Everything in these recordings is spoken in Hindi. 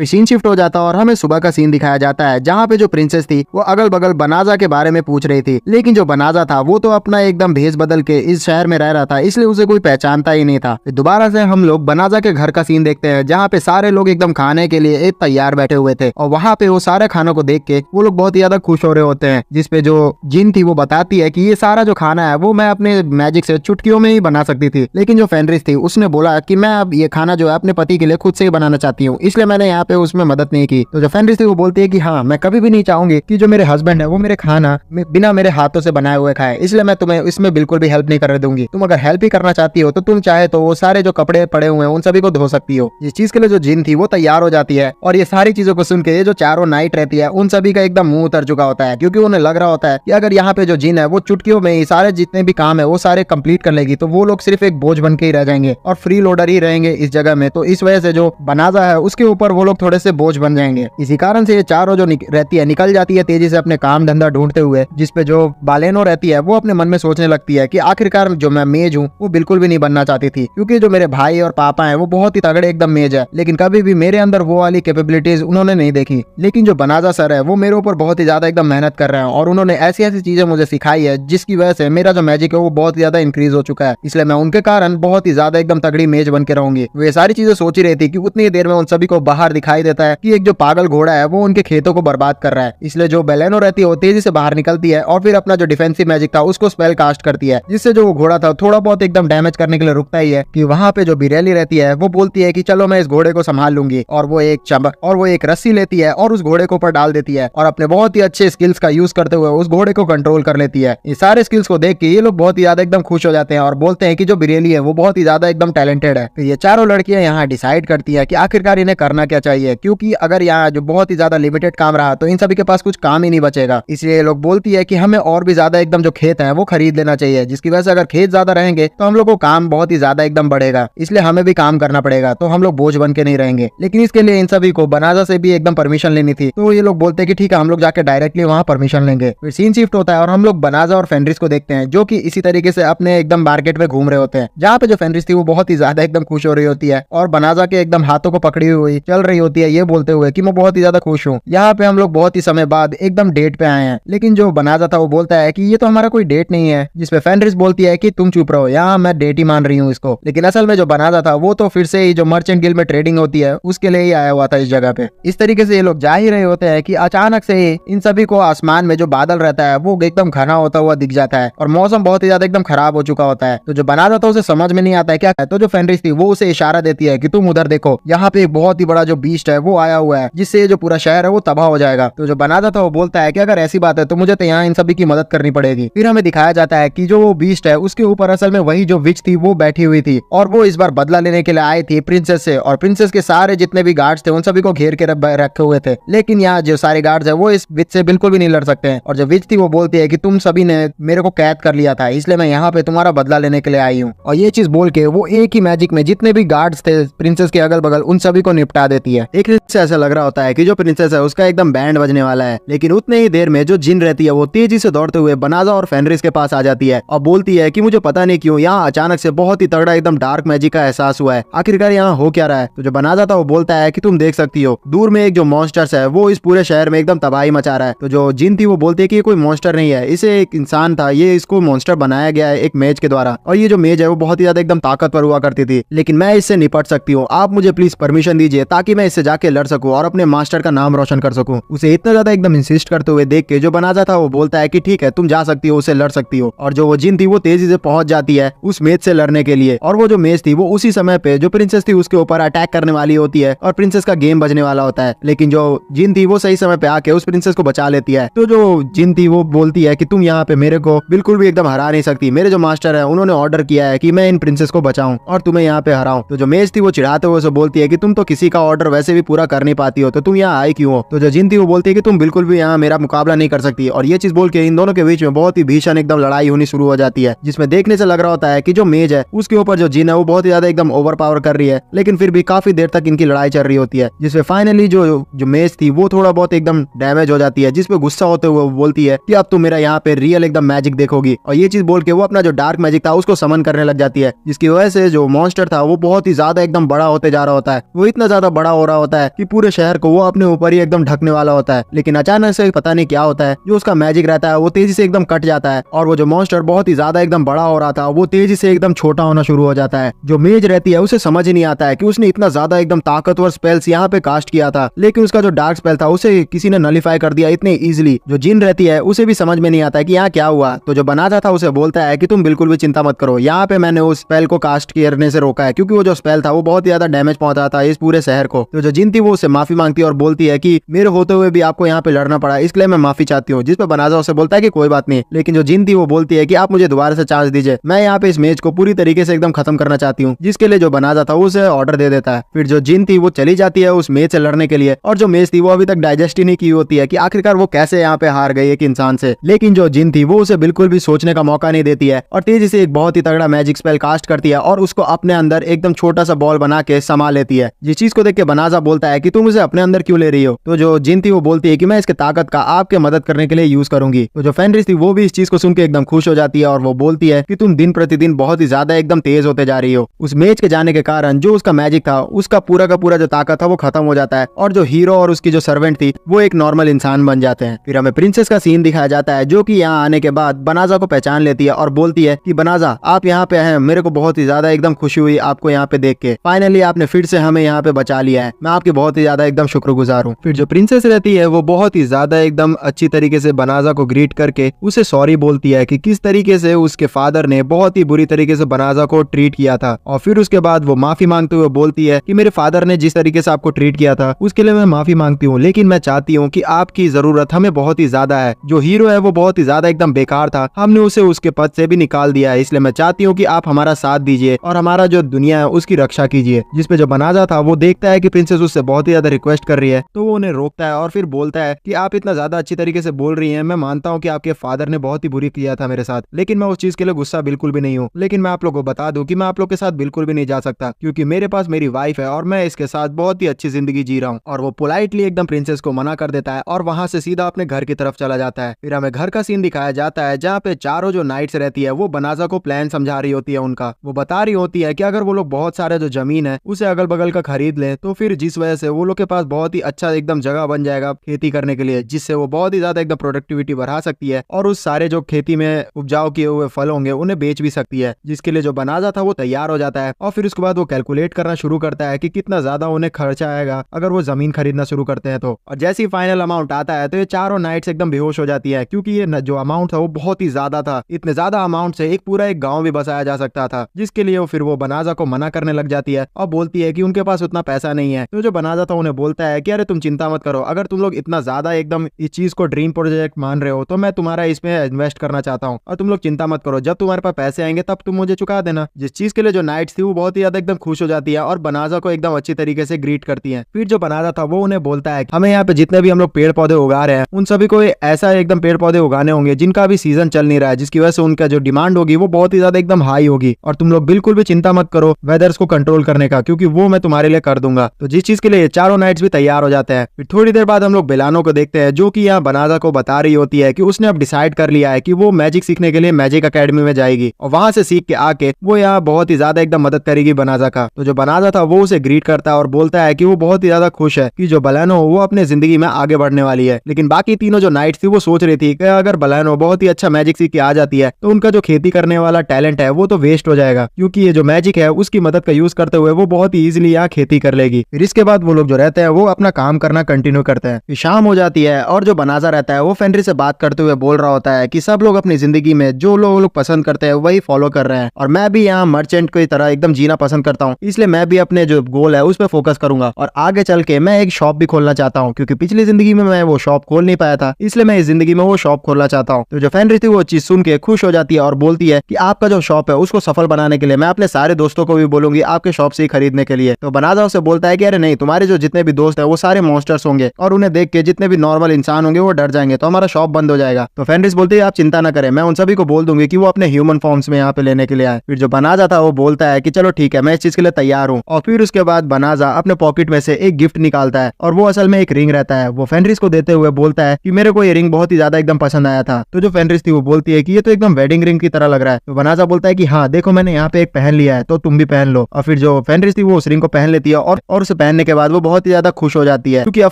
सीन शिफ्ट हो जाता है और हमें सुबह का सीन दिखाया जाता है जहाँ पे जो प्रिंसेस थी वो अगल बगल बनाजा के बारे में पूछ रही थी, लेकिन जो बनाजा था वो तो अपना एकदम भेष बदल के इस शहर में रह रहा था, इसलिए उसे कोई पहचानता ही नहीं था। दोबारा से हम लोग बनाजा के घर का सीन देखते हैं जहाँ पे सारे लोग एकदम खाने के लिए एक तैयार बैठे हुए थे और वहाँ पे वो सारे खानों को देख के वो लोग बहुत ही ज्यादा खुश हो रहे होते हैं। जिसपे जो जिन थी वो बताती है कि ये सारा जो खाना है वो मैं अपने मैजिक से चुटकियों में ही बना सकती थी, लेकिन जो फेनरिस थी उसने बोला कि मैं अब ये खाना जो है अपने पति के लिए खुद से ही बनाना चाहती हूँ, इसलिए मैंने यहाँ पे उसमें मदद नहीं की। तो जो फेनरिस थी वो बोलती है कि हाँ, मैं कभी भी नहीं चाहूंगी कि जो मेरे हस्बैंड है वो मेरे खाना बिना मेरे हाथों से बनाए हुए खाए, इसलिए मैं तुम्हें इसमें बिल्कुल भी हेल्प नहीं करने दूंगी। तुम अगर हेल्प ही करना चाहती हो तो तुम चाहे तो वो सारे जो कपड़े पड़े हुए हैं उन सभी को धो सकती हो। इस चीज के लिए जो जिन थी वो तैयार हो जाती है और ये सारी चीजों को सुन के ये जो चारों नाइट रहती है उन सभी का एकदम मुंह उतर चुका होता है, क्योंकि उन्हें लग रहा होता है कि अगर यहाँ पे जो जिन है वो चुटकियों में ही सारे जितने भी काम है वो सारे कंप्लीट कर लेगी तो वो लोग सिर्फ एक बोझ बन के ही रह जाएंगे और फ्री लोडर ही रहेंगे इस जगह में। तो इस वजह से जो बनाजा है उसके ऊपर वो लोग थोड़े से बोझ बन जाएंगे। इसी कारण से ये चारों जो रहती है निकल जाती है तेजी से अपने काम धंधा ढूंढते हुए, जिसपे जो बालेनो रहती है वो अपने मन में सोचने लगती है कि आखिरकार जो मैं मेज हूँ वो बिल्कुल भी नहीं बनना चाहती थी, क्योंकि जो मेरे भाई और पापा हैं वो बहुत ही तगड़े एकदम मेज है, लेकिन कभी भी मेरे अंदर वो वाली कैपेबिलिटीज उन्होंने नहीं देखी। लेकिन जो बनाजा सर है वो मेरे ऊपर बहुत ही ज्यादा एकदम मेहनत कर रहे हैं और उन्होंने ऐसी ऐसी चीजें मुझे सिखाई है जिसकी वजह से मेरा जो मैजिक है वो बहुत ज्यादा इंक्रीज हो चुका है, इसलिए मैं उनके कारण बहुत ही ज्यादा एकदम तगड़ी मेज बन के रहूंगी। वो ये सारी चीजें सोच ही रही थी कि उतनी देर में उन सभी को बाहर दिखाई देता है कि एक जो पागल घोड़ा है वो उनके खेतों को बर्बाद कर रहा है, इसलिए जो बेलेनो रहती है वो तेजी से बाहर निकलती है और फिर अपना जो डिफेंसिव मैजिक था उसको स्पेल कास्ट करती है, जिससे जो वो घोड़ा था थोड़ा बहुत एकदम डैमेज करने के लिए रुकता ही है। कि वहाँ पे जो बिरेली रहती है वो बोलती है कि चलो मैं इस घोड़े को संभाल लूंगी, और वो एक रस्सी लेती है और उस घोड़े को ऊपर डाल देती है और अपने बहुत ही अच्छे स्किल्स का यूज करते हुए उस घोड़े को कंट्रोल कर लेती है। ये सारे स्किल्स को देख के ये लोग बहुत ही ज्यादा एकदम खुश हो जाते हैं और बोलते हैं कि जो बिरेली है वो बहुत ही ज्यादा एकदम टैलेंटेड है। तो ये चारों लड़कियां यहाँ डिसाइड करती है कि आखिरकार इन्हें करना क्या चाहिए, क्योंकि अगर यहाँ जो बहुत ही ज्यादा लिमिटेड काम रहा तो इन सभी के पास कुछ काम ही नहीं बचेगा। इसलिए ये लोग बोलती है कि हमें और भी ज्यादा एकदम जो खेत है वो खरीद लेना चाहिए, जिसकी वजह से अगर खेत ज्यादा रहेंगे तो हम लोग को काम बहुत ही ज्यादा एकदम बढ़ेगा, इसलिए हमें भी काम करना पड़ेगा, तो हम लोग बोझ बन के नहीं रहेंगे। लेकिन इसके लिए इन सभी को बनाजा से भी एकदम परमिशन लेनी थी, तो ये लोग बोलते हैं कि ठीक है हम लोग जाके डायरेक्टली वहाँ परमिशन लेंगे। फिर सीन शिफ्ट होता है और हम लोग बनाजा और फेनरिस को देखते हैं जो कि इसी तरीके से अपने एकदम मार्केट में घूम रहे होते हैं, जहाँ पे जो फेनरिस थी वो बहुत ही ज्यादा एकदम खुश हो रही होती है और बनाजा के एकदम हाथों को पकड़ी हुई चल रही होती है, ये बोलते हुए कि मैं बहुत ही ज्यादा खुश हूँ। यहाँ पे हम लोग बहुत ही समय बाद एकदम डेट पे आए हैं, लेकिन जो बनाजा था वो बोलता है कि ये तो हमारा कोई डेट नहीं है, जिसपे फेनरिस बोलती है कि तुम चुप रहो, यहाँ मैं डेट ही मान रही हूँ इसको। लेकिन असल में जो बनाजा था वो तो फिर से ही जो मर्चेंट गिल्ड में ट्रेडिंग होती है उसके लिए ही आया हुआ था इस जगह पे। इस तरीके से ये लोग जा ही रहे होते हैं कि अचानक से ही इन सभी को आसमान में जो बादल रहता है वो एकदम घना होता हुआ दिख जाता है और मौसम बहुत ही ज्यादा एकदम खराब हो चुका होता है। तो जो बनाजा था उसे समझ में नहीं आता है क्या है, तो जो फेनरिस थी वो उसे इशारा देती है कि तुम उधर देखो, यहाँ पे बहुत ही बड़ा जो बीस्ट है वो आया हुआ है, जिससे जो पूरा शहर है वो तबाह हो जाएगा। तो जो बनाजा था वो बोलता है कि अगर ऐसी बात है तो मुझे तो यहाँ इन सभी की मदद करनी पड़ेगी। फिर हमें दिखाया जाता है कि जो वो बीस्ट है उसके ऊपर असल में वही जो विच थी वो बैठी हुई थी और वो इस बार बदला लेने के लिए आई थी प्रिंसेस से, और प्रिंसेस के सारे जितने भी गार्ड्स थे उन सभी को घेर के रखे हुए थे। लेकिन यहाँ जो सारे गार्ड्स है वो इस विच से बिल्कुल भी नहीं लड़ सकते हैं, और जो विच थी वो बोलती है कि तुम सभी ने मेरे को कैद कर लिया था, इसलिए मैं यहाँ पे तुम्हारा बदला लेने के लिए आई हूँ। और ये चीज बोल के वो एक ही मैजिक में जितने भी गार्ड्स थे प्रिंसेस के अगल बगल उन सभी को निपटा देती है। एक से ऐसा लग रहा होता है कि जो प्रिंसेस है उसका एकदम बैंड बजने वाला है, लेकिन उतने ही देर में जो जिन रहती है वो तेजी से दौड़ते हुए बनाजा और फेनरिस के पास आ जाती है और बोलती है कि मुझे पता नहीं क्यों यहाँ अचानक से बहुत ही तगड़ा एकदम डार्क मैजिक का एहसास हुआ है, आखिरकार यहाँ हो क्या रहा है। तो जो बनाजा था वो बोलता है कि तुम देख सकती हो दूर में एक जो मॉन्स्टर्स है वो इस पूरे शहर में एकदम तबाही मचा रहा है। तो जो जिन थी वो बोलती है कि ये कोई मॉन्स्टर नहीं है, इसे एक इंसान था, ये इसको मॉन्स्टर बनाया गया है एक मेज के द्वारा, और ये जो मेज है वो बहुत ही ज्यादा एकदम ताकतवर हुआ करती थी, लेकिन मैं इससे निपट सकती हूँ, आप मुझे प्लीज परमिशन दीजिए ताकि मैं इससे जाके लड़ सकूं और अपने मास्टर का नाम रोशन कर सकूं। उसे इतना ज्यादा एकदम इंसिस्ट करते हुए देख के जो बनाजा था वो बोलता है कि ठीक है तुम जा सकती हो, उसे लड़ सकती हो। और जो वो जिन थी वो तेजी से पहुंच जाती है उस मेज से लड़ने के लिए, और वो जो मेज थी वो उसी समय पे जो प्रिंसेस थी उसके ऊपर अटैक करने वाली होती है और प्रिंसेस का गेम बजने वाला होता है, लेकिन जो जिन थी वो सही समय पे आके उस प्रिंसेस को बचा लेती है। तो जो जिन थी वो बोलती है कि तुम यहाँ पे मेरे को बिल्कुल भी एकदम हरा नहीं सकती, मेरे जो मास्टर है उन्होंने ऑर्डर किया है कि मैं इन प्रिंसेस को बचाऊं और तुम्हें यहाँ पे हराऊं। तो जो मेज थी वो चिढ़ाते हुए बोलती है कि तुम तो किसी का ऑर्डर वैसे भी पूरा कर नहीं पाती हो तो तुम यहाँ आई क्यों हो। तो जो जिन थी वो बोलती है कि तुम बिल्कुल भी यहाँ मेरा मुकाबला नहीं कर सकती। और ये चीज बोल के इन दोनों के बीच में बहुत ही भीषण एकदम लड़ाई होनी शुरू हो जाती है, जिसमें देखने से लग रहा होता है कि जो मेज है उसके ऊपर जो जिन है वो बहुत ही ज्यादा एकदम ओवर पावर कर रही है, लेकिन फिर भी काफी देर तक इनकी लड़ाई चल रही होती है, जिसमें फाइनली जो मेज थी वो थोड़ा बहुत एकदम डैमेज हो जाती है, जिसपे गुस्सा होते हुए वो बोलती है कि अब तुम मेरा यहाँ पे रियल एकदम मैजिक देखोगी। और ये चीज बोल के वो अपना जो डार्क मैजिक था उसको समन करने लग जाती है, जिसकी वजह से जो मॉन्स्टर था वो बहुत ही ज्यादा एकदम बड़ा होते जा रहा होता है। वो इतना ज्यादा बड़ा हो रहा होता है कि पूरे शहर को वो अपने ऊपर ही एकदम ढकने वाला होता है। लेकिन अचानक से पता नहीं क्या होता है, जो उसका मैजिक रहता है वो तेजी से एकदम कट जाता है और वो जो मॉन्स्टर बहुत ही ज्यादा एकदम बड़ा हो रहा था वो तेजी से एकदम छोटा होना शुरू हो जाता है। जो मेज रहती है उसे समझ ही नहीं आता है कि उसने इतना ज्यादा एकदम ताकतवर स्पेल्स यहाँ पे कास्ट किया था, लेकिन उसका जो डार्क स्पेल था उसे किसी ने नलिफाई कर दिया इतने इजीली। जो जिन रहती है उसे भी समझ में नहीं आता है कि यहाँ क्या हुआ। तो जो बनाता था उसे बोलता है कि तुम बिल्कुल भी चिंता मत करो, यहाँ पे मैंने उस स्पेल को कास्ट करने से रोका है, क्योंकि वो जो स्पेल था वो बहुत ज्यादा डैमेज पहुंचा था इस पूरे शहर को। तो जो जिन थी वो उससे माफी मांगती है और बोलती है कि मेरे होते हुए भी आपको यहाँ पे लड़ना पड़ा, इसलिए मैं माफी चाहती हूँ। जिस पे बनाजा उसे बोलता है कि कोई बात नहीं, लेकिन जो जिन थी वो बोलती है कि आप मुझे दोबारा से चांस दीजिए, मैं यहाँ पे इस मैच को पूरी तरीके से एकदम खत्म करना चाहती हूँ। जिसके लिए जो बनाजा था उसे ऑर्डर दे देता है। फिर जो जिन थी वो चली जाती है उस मैच से लड़ने के लिए, और जो मैच थी वो अभी तक डाइजेस्ट ही नहीं की होती है कि आखिरकार वो कैसे यहाँ पे हार गई एक इंसान से। लेकिन जो जिन थी वो उसे बिल्कुल भी सोचने का मौका नहीं देती है और तेजी से एक बहुत ही तगड़ा मैजिक स्पेल कास्ट करती है और उसको अपने अंदर एकदम छोटा सा बॉल बना के समा लेती है। जिस चीज को देख के बनाजा बोलता है कि तुम उसे अपने अंदर क्यों ले रही हो। तो जो जिन थी वो बोलती है कि मैं इसके ताकत का आपके मदद करने के लिए यूज करूंगी। तो जो फेनरिस थी वो भी इस चीज को सुन के एकदम खुश हो जाती है और वो बोलती है कि तुम दिन प्रतिदिन बहुत ही ज्यादा एकदम तेज होते जा रही हो। उस मैच के जाने के कारण जो उसका मैजिक था उसका पूरा का पूरा जो ताकत था वो खत्म हो जाता है और जो हीरो और उसकी जो सर्वेंट थी वो एक नॉर्मल इंसान बन जाते हैं। फिर हमें प्रिंसेस का सीन दिखाया जाता है जो कि यहाँ आने के बाद बनाजा को पहचान लेती है और बोलती है कि बनाजा आप यहाँ पे हैं, मेरे को बहुत ही ज्यादा एकदम खुशी हुई आपको यहाँ पे देख के, फाइनली आपने फिर से हमें यहाँ पे बचा लिया है, मैं आपकी बहुत ही ज्यादा एकदम शुक्रगुजार हूँ। फिर जो प्रिंसेस रहती है वो बहुत ही ज्यादा एकदम अच्छी तरीके से बनाजा को ग्रीट करके उसे सॉरी बोलती है कि किस तरीके से उसके फादर ने बहुत ही बुरी तरीके से बनाजा को ट्रीट किया था। और फिर उसके बाद वो माफी मांगते हुए बोलती है कि मेरे फादर ने जिस तरीके से आपको ट्रीट किया था उसके लिए मैं माफी मांगती हूँ, लेकिन मैं चाहती हूँ कि आपकी जरूरत हमें बहुत ही ज्यादा है। जो हीरो है वो बहुत ही ज्यादा एकदम बेकार था, हमने उसे उसके पद से भी निकाल दिया है, इसलिए मैं चाहती हूँ कि आप हमारा साथ दीजिए और हमारा जो दुनिया है उसकी रक्षा कीजिए। जिसपे जो बनाजा था वो देखता है कि प्रिंसेस उससे बहुत ही ज्यादा रिक्वेस्ट कर रही है, तो वो उन्हें रोकता है और फिर बोलता है कि आप इतना ज्यादा अच्छी तरीके से बोल रही हैं, मैं मानता हूँ कि आपके फादर ने बहुत ही बुरी किया था मेरे साथ, लेकिन मैं उस चीज के लिए गुस्सा बिल्कुल भी नहीं हूँ। लेकिन मैं आप लोगों को बता दूं कि मैं आप लोग के साथ बिल्कुल भी नहीं जा सकता, क्योंकि मेरे पास मेरी वाइफ है और मैं इसके साथ बहुत ही अच्छी जिंदगी जी रहा हूँ। और वो पोलाइटली एकदम प्रिंसेस को मना कर देता है और वहां से सीधा अपने घर की तरफ चला जाता है। फिर हमें घर का सीन दिखाया जाता है जहाँ पे चारों जो नाइट्स रहती है वो बनाजा को प्लान समझा रही होती है उनका। वो बता रही होती है कि अगर वो लोग बहुत सारे जो जमीन है उसे अगल बगल का खरीद ले तो फिर जिस वजह से वो लोग के पास बहुत ही अच्छा एकदम जगह बन जाएगा खेती करने के लिए, जिससे वो बहुत ही ज्यादा एकदम प्रोडक्टिविटी बढ़ा सकती है और उस सारे जो खेती में उपजाऊ किए हुए फल होंगे उन्हें बेच भी सकती है। जिसके लिए जो बनाजा था वो तैयार हो जाता है और फिर उसके बाद वो कैलकुलेट करना शुरू करता है कि कितना ज्यादा उन्हें खर्चा आएगा अगर वो जमीन खरीदना शुरू करते हैं तो। और जैसे ही फाइनल अमाउंट आता है तो ये चारों नाइट्स एकदम बेहोश हो जाती है, क्योंकि ये जो अमाउंट था वो बहुत ही ज्यादा था। इतने ज्यादा अमाउंट से एक पूरा एक गाँव भी बसाया जा सकता था, जिसके लिए वो फिर वो बनाजा को मना करने लग जाती है और बोलती है कि उनके पास उतना पैसा नहीं है। तो जो बनाजा था उन्हें बोलता है कि अरे तुम चिंता मत करो, अगर तुम लोग इतना ज्यादा एकदम इस चीज को ड्रीम प्रोजेक्ट मान रहे हो तो मैं तुम्हारा इसमें इन्वेस्ट करना चाहता हूँ और तुम लोग चिंता मत करो, जब तुम्हारे पास पैसे आएंगे तब तुम मुझे चुका देना। जिस चीज के लिए जो नाइट्स थी वो बहुत ही ज्यादा एकदम खुश हो जाती है और बनाजा को एकदम अच्छी तरीके से ग्रीट करती है। फिर जो बनाजा था वो उन्हें बोलता है हमें यहाँ पे जितने भी हम लोग पेड़ पौधे उगा रहे हैं उन सभी को ऐसा एकदम पेड़ पौधे उगाने होंगे जिनका भी सीजन चल नहीं रहा है, जिसकी वजह से उनका जो डिमांड होगी वो बहुत ही ज्यादा एकदम हाई होगी। और तुम लोग बिल्कुल भी चिंता मत करो वेदर्स को कंट्रोल करने का, क्योंकि वो मैं तुम्हारे लिए कर दूंगा। तो जिस चीज के लिए चारों नाइट्स भी तैयार हो जाते हैं। फिर थोड़ी देर बाद हम लोग बेलानो को देखते हैं जो कि यहाँ बनाजा को बता रही होती है कि उसने अब डिसाइड कर लिया है कि वो मैजिक सीखने के लिए मैजिक अकेडमी में जाएगी और वहां से सीख के आके वो यहाँ बहुत ही ज्यादा एकदम मदद करेगी बनाजा का। तो जो बनाजा था वो उसे ग्रीट करता है और बोलता है कि वो बहुत ही ज्यादा खुश है कि जो बेलानो वो अपने जिंदगी में आगे बढ़ने वाली है। लेकिन बाकी तीनों जो नाइट्स थी वो सोच रही थी कि अगर बेलानो बहुत ही अच्छा मैजिक सीख के आ जाती है तो उनका जो खेती करने वाला टैलेंट है वो तो वेस्ट हो जाएगा, क्योंकि ये जो मैजिक है उसकी मदद का यूज करते हुए वो बहुत ही इजीली यहाँ खेती कर लेगी। फिर इसके बाद वो लोग जो रहते हैं वो अपना काम करना कंटिन्यू करते हैं। फिर शाम हो जाती है और जो बनाजा रहता है वो फेनरिस से बात करते हुए बोल रहा होता है कि सब लोग अपनी जिंदगी में जो लोग पसंद करते हैं वही फॉलो कर रहे हैं और मैं भी यहाँ मर्चेंट की तरह एकदम जीना पसंद करता हूँ, इसलिए मैं भी अपने जो गोल है उस पर फोकस करूंगा और आगे चल के मैं एक शॉप भी खोलना चाहता हूँ, क्योंकि पिछली जिंदगी में मैं वो शॉप खोल नहीं पाया था, इसलिए मैं इस जिंदगी में वो शॉप खोलना चाहता हूँ। तो जो फेनरिस थी वो चीज सुन के खुश हो जाती है और बोलती है कि आपका जो शॉप है उसको सफल बनाने के लिए मैं अपने सारे दोस्तों को भी बोलूंगी आपके शॉप से ही खरीदने के लिए। तो बनाजा उसे बोलता है कि अरे नहीं, तुम्हारे जो जितने भी दोस्त है वो सारे मॉन्स्टर्स होंगे और उन्हें देख के जितने भी नॉर्मल इंसान होंगे वो डर जाएंगे, तो हमारा शॉप बंद हो जाएगा। तो फेनरिस बोलती है आप चिंता ना करें, मैं उन सभी को बोल दूंगी कि वो अपने ह्यूमन फॉर्म्स में यहाँ पे लेने के लिए आए। फिर जो बनाजा था वो बोलता है कि चलो ठीक है, मैं इस चीज के लिए तैयार हूँ। और फिर उसके बाद बनाजा अपने पॉकेट में से एक गिफ्ट निकालता है और वो असल में एक रिंग रहता है। वो फेनरिस को देते हुए बोलता है कि मेरे को ये रिंग बहुत ही ज्यादा एकदम पसंद आया था। तो जो फेनरिस थी वो बोलती है कि ये तो एकदम वेडिंग रिंग की तरह लग रहा है। तो बनाजा बोलता है कि हाँ देखो, मैंने यहाँ पे एक पहन लिया है तो तुम भी पहन लो। और फिर जो फेनरिस थी वो उस रिंग को पहन लेती है और उसे पहनने के बाद वो बहुत ही ज्यादा खुश हो जाती है, क्योंकि अब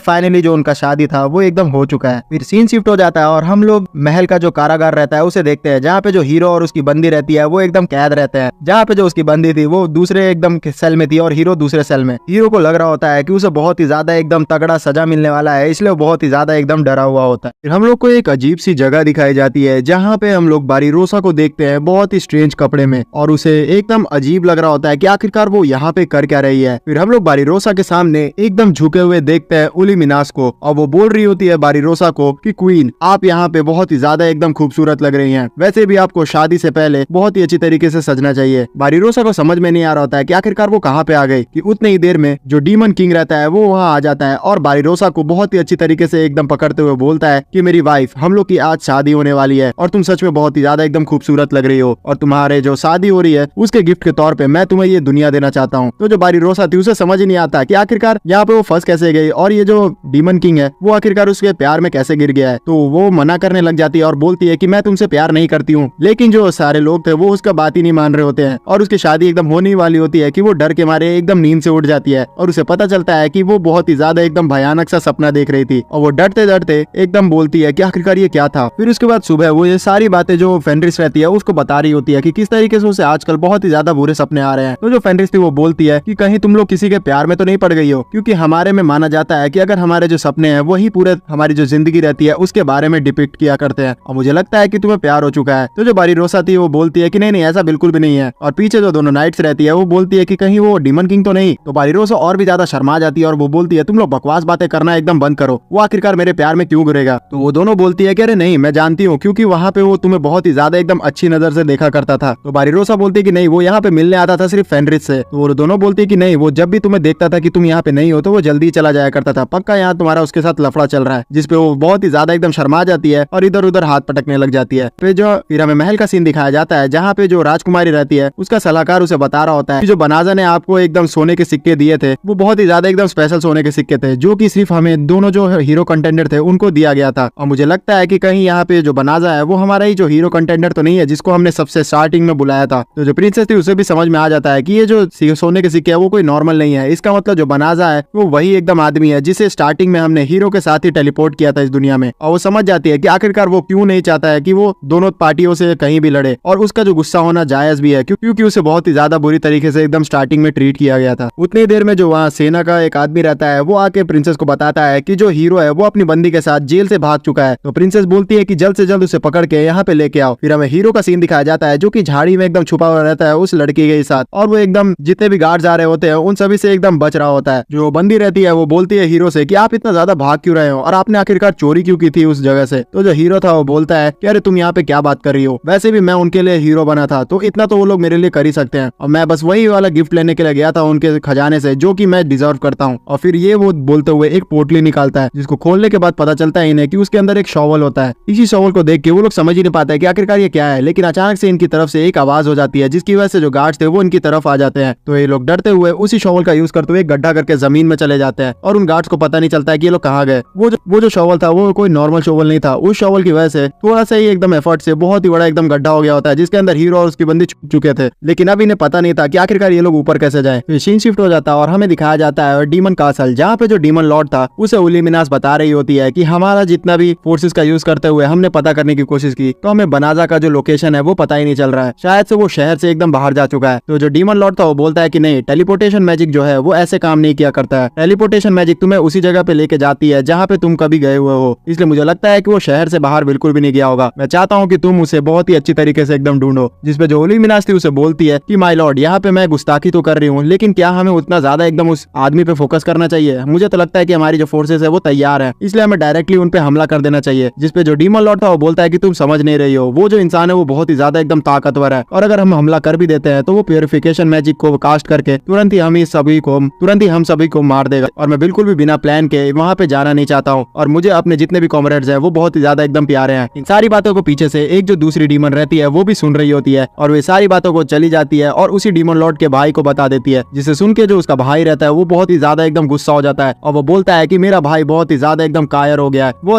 फाइनली जो उनका शादी था वो एकदम हो चुका है। फिर सीन शिफ्ट हो जाता है और हम लोग महल का जो कारागार रहता है उसे देखते हैं, जहाँ पे जो हीरो और उसकी बंदी रहती है वो एकदम कैद रहते हैं। जहाँ पे जो उसकी बंदी थी वो दूसरे एकदम सेल में थी और हीरो दूसरे सेल में। हीरो को लग रहा होता है कि उसे बहुत ही ज्यादा एकदम तगड़ा सजा मिलने वाला है, इसलिए वो बहुत ही ज्यादा एकदम डरा हुआ होता है। फिर हम लोग को एक अजीब सी जगह दिखाई जाती है, जहाँ पे हम लोग बारीरोसा को देखते हैं बहुत ही स्ट्रेंज कपड़े में, और उसे एकदम अजीब लग रहा होता है कि आखिरकार वो यहाँ पे कर क्या रही है। फिर हम लोग बारीरोसा के सामने एकदम झुके हुए देखते हैं उलिमिनास को, और वो बोल रही होती है बारीरोसा को कि क्वीन, आप यहाँ पे बहुत ही ज्यादा एकदम खूबसूरत लग रही हैं, वैसे भी आपको शादी से पहले बहुत ही अच्छी तरीके से सजना चाहिए। बारीरोसा को समझ में नहीं आ रहा होता है कि आखिरकार वो कहाँ पे आ गई, कि उतनी ही देर में जो डीमन किंग रहता है वो वहाँ आ जाता है और बारीरोसा को बहुत ही अच्छी तरीके से एकदम पकड़ते हुए बोलता है कि मेरी वाइफ, हम लोग की आज शादी होने वाली है और तुम सच में बहुत ही ज्यादा एकदम खूबसूरत लग रही हो, और तुम्हारे जो शादी हो रही है उसके गिफ्ट के तौर पे मैं तुम्हें ये दुनिया देना चाहता हूँ। तो जो बारीरोसा थी उसे समझ ही नहीं आता कि आखिरकार यहाँ पे वो फंस कैसे गई और ये जो डीमन किंग है वो आखिरकार उसके प्यार में कैसे गिर गया है। तो वो मना करने लग जाती है और बोलती है कि मैं तुमसे प्यार नहीं करती हूँ। लेकिन जो सारे लोग थे वो उसका बात ही नहीं मान रहे होते हैं और उसकी शादी एकदम होने वाली होती है कि वो डर के मारे एकदम नींद से उठ जाती है और उसे पता चलता है कि वो बहुत ही ज्यादा एकदम भयानक सा सपना देख रही थी, और वो डरते डरते एकदम बोलती है कि आखिरकार ये क्या था। फिर उसके बाद सुबह वो ये सारी बातें जो फेनरिस रहती है उसको बता रही होती है कि किस तरीके से उसे आजकल बहुत ही ज्यादा बुरे सपने आ रहे हैं। तो जो फेनरिस थी वो बोलती है कि कहीं तुम लोग किसी के प्यार में तो नहीं पड़ गई हो, क्योंकि हमारे में माना जाता है कि अगर हमारे जो सपने हैं वही पूरे हमारी जो जिंदगी रहती है उसके बारे में डिपिक्ट किया करते हैं, और मुझे लगता है कि तुम्हें प्यार हो चुका है। तो जो बारीरोसा थी वो बोलती है कि नहीं नहीं, ऐसा बिल्कुल भी नहीं है। और पीछे जो दोनों नाइट्स रहती है वो बोलती है कि कहीं वो डीमन किंग तो नहीं। तो बारीरोसा और भी ज्यादा शर्मा जाती है और वो बोलती है तुम लोग बकवास बातें करना एकदम बंद करो, वो आखिरकार मेरे प्यार में क्यों गिरेगा। तो वो दोनों बोलती है कि अरे नहीं, मैं जानती हूँ, क्योंकि वहाँ पे वो तुम्हें बहुत ही ज्यादा एकदम अच्छी नजर से देखा करता था। तो बारीरोसा बोलती है कि नहीं, वो यहाँ पे मिलने आता था सिर्फ फेनरिस से। तो वो दोनों बोलती है कि नहीं, वो जब भी तुम्हें देखता था कि तुम यहाँ पे नहीं हो तो वो जल्दी चला जाया करता था, पक्का यहाँ तुम्हारा उसके साथ लफड़ा चल रहा है। जिसपे वो बहुत ही ज्यादा एकदम शर्मा जाती है और इधर उधर हाथ पटकने लग जाती है। फिर हमें महल का सीन दिखाया जाता है, जहाँ पे जो राजकुमारी रहती है उसका सलाहकार उसे बता रहा होता है कि जो बनाजा ने आपको एकदम सोने के सिक्के दिए थे वो बहुत ही ज्यादा एकदम स्पेशल सोने के सिक्के थे, जो कि सिर्फ हमें दोनों जो हीरो कंटेंडर थे उनको दिया गया था। और मुझे लगता है कि कहीं यहाँ पे जो बनाजा है वो हमारा ही जो हीरो कंटेंडर तो नहीं है जिसको हमने सबसे स्टार्टिंग में बुलाया था। तो जो प्रिंसेस थी उसे भी समझ में आ जाता है कि ये जो सोने के सिक्के है वो कोई नॉर्मल नहीं है, इसका मतलब जो बनाजा है वो वही एकदम आदमी है जिसे स्टार्टिंग में हमने हीरो के साथ ही टेलीपोर्ट किया था इस दुनिया में। और वो समझ जाती है कि आखिरकार वो क्यों नहीं चाहता है कि वो दोनों पार्टियों से कहीं भी लड़े, और उसका जो गुस्सा होना जायज भी है क्योंकि उसे बहुत ही ज्यादा बुरी तरीके से एकदम स्टार्टिंग में ट्रीट किया गया था। उतनी देर में जो वहाँ सेना का एक आदमी रहता है वो आके प्रिंसेस को बताता है कि जो हीरो है वो अपनी बंदी के साथ जेल से भाग चुका है। तो प्रिंसेस बोलती है कि जल्द से जल्द उसे पकड़ के यहाँ पे लेके आओ। फिर हमें हीरो का सीन दिखाया जाता है जो कि झाड़ी में एकदम छुपा हुआ रहता है उस लड़की के साथ, और वो एकदम जितने भी गार्ड्स आ रहे होते हैं उन सभी से एकदम बच रहा होता है। जो बंदी रहती है वो बोलती है हीरो से कि आप इतना ज्यादा भाग क्यों रहे हो और आपने आखिरकार चोरी क्यों की थी उस जगह से। तो जो हीरो था वो बोलता है कि अरे तुम यहाँ पे क्या बात कर रही हो, वैसे भी मैं उनके लिए हीरो बना था तो इतना तो वो लोग मेरे लिए कर ही सकते हैं, और मैं बस वही वाला गिफ्ट लेने के लिए गया था उनके खजाने से जो कि मैं डिजर्व करता हूँ। और फिर ये वो बोलते हुए एक पोटली निकालता है जिसको खोलने के बाद पता चलता है इन्हें कि उसके अंदर एक शॉवल होता है। इसी शॉवल को देख के वो लोग समझ ही नहीं पाते हैं कि आखिरकार ये क्या है, लेकिन अचानक से इनकी तरफ से एक आवाज हो जाती है जिसकी वजह से जो गार्ड्स थे वो इनकी तरफ आ जाते हैं। तो ये लोग डरते हुए उसी शॉवल का यूज करते हुए गड्ढा करके जमीन में चले जाते हैं और उन गार्ड्स को पता नहीं चलता है कि ये लोग कहाँ गए। वो जो शॉवल था वो कोई नॉर्मल शॉवल नहीं था, उस शॉवल की वजह से थोड़ा सा ही एकदम एफर्ट से बहुत ही बड़ा एकदम गड्ढा हो गया होता है जिसके अंदर हीरो और उसकी बंदी छुप चुके थे, लेकिन अब इन्हें पता नहीं था कि आखिरकार ये लोग ऊपर कैसे जाए। सीन शिफ्ट हो जाता है और हमें दिखाया जाता है डीमन कासल, जहाँ पे जो डीमन लॉर्ड था उसे उलिमिनास बता रही होती है कि हमारा जितना भी फोर्सेस का यूज करते हुए हमने पता करने की कोशिश की तो हमें बनाजा का जो लोकेशन है वो पता ही नहीं चल रहा है, शायद से वो शहर से एकदम बाहर जा चुका है। तो जो डीमन लॉर्ड था वो बोलता है कि नहीं, टेलीपोर्टेशन मैजिक जो है वो ऐसे काम नहीं किया करता है, टेलीपोर्टेशन मैजिक तुम्हें उसी जगह पे लेके जाती है जहाँ पे तुम कभी गए हुए हो, इसलिए मुझे लगता है कि वो शहर से बाहर बिल्कुल भी नहीं गया होगा। मैं चाहता हूँ कि तुम उसे बहुत ही अच्छी तरीके से एकदम ढूंढो। जिसपे जो उलिमिनास थी उसे बोलती है कि माय लॉर्ड, यहाँ पे मैं गुस्ताखी तो कर रही हूँ, लेकिन क्या हमें उतना ज्यादा एकदम उस आदमी पे फोकस करना चाहिए? मुझे तो लगता है कि हमारी जो फोर्सेस है वो तैयार है, इसलिए हमें डायरेक्टली उन पे हमला कर देना चाहिए। जिसपे जो डीमन लॉर्ड था वो बोलता है कि तुम समझ नहीं रही हो, वो जो इंसान है वो बहुत ही ज्यादा एकदम ताकतवर है, और अगर हम हमला कर भी देते हैं तो वो प्यूरिफिकेशन मैजिक को कास्ट करके तुरंत ही हम इस सभी को तुरंत ही हम सभी को मार देगा और मैं बिल्कुल भी बिना प्लान के वहाँ पे जाना नहीं चाहता हूँ और मुझे अपने जितने भी कॉमरेड्स हैं वो बहुत ही ज्यादा एकदम प्यारे हैं। इन सारी बातों को पीछे से एक जो दूसरी डीमन रहती है वो भी सुन रही होती है और वे सारी बातों को चली जाती है और उसी डीमन लॉर्ड के भाई को बता देती है, जिसे सुन के जो उसका भाई रहता है वो बहुत ही ज्यादा एकदम गुस्सा हो जाता है और वो बोलता है कि मेरा भाई बहुत ही ज्यादा एकदम कायर हो गया है। वो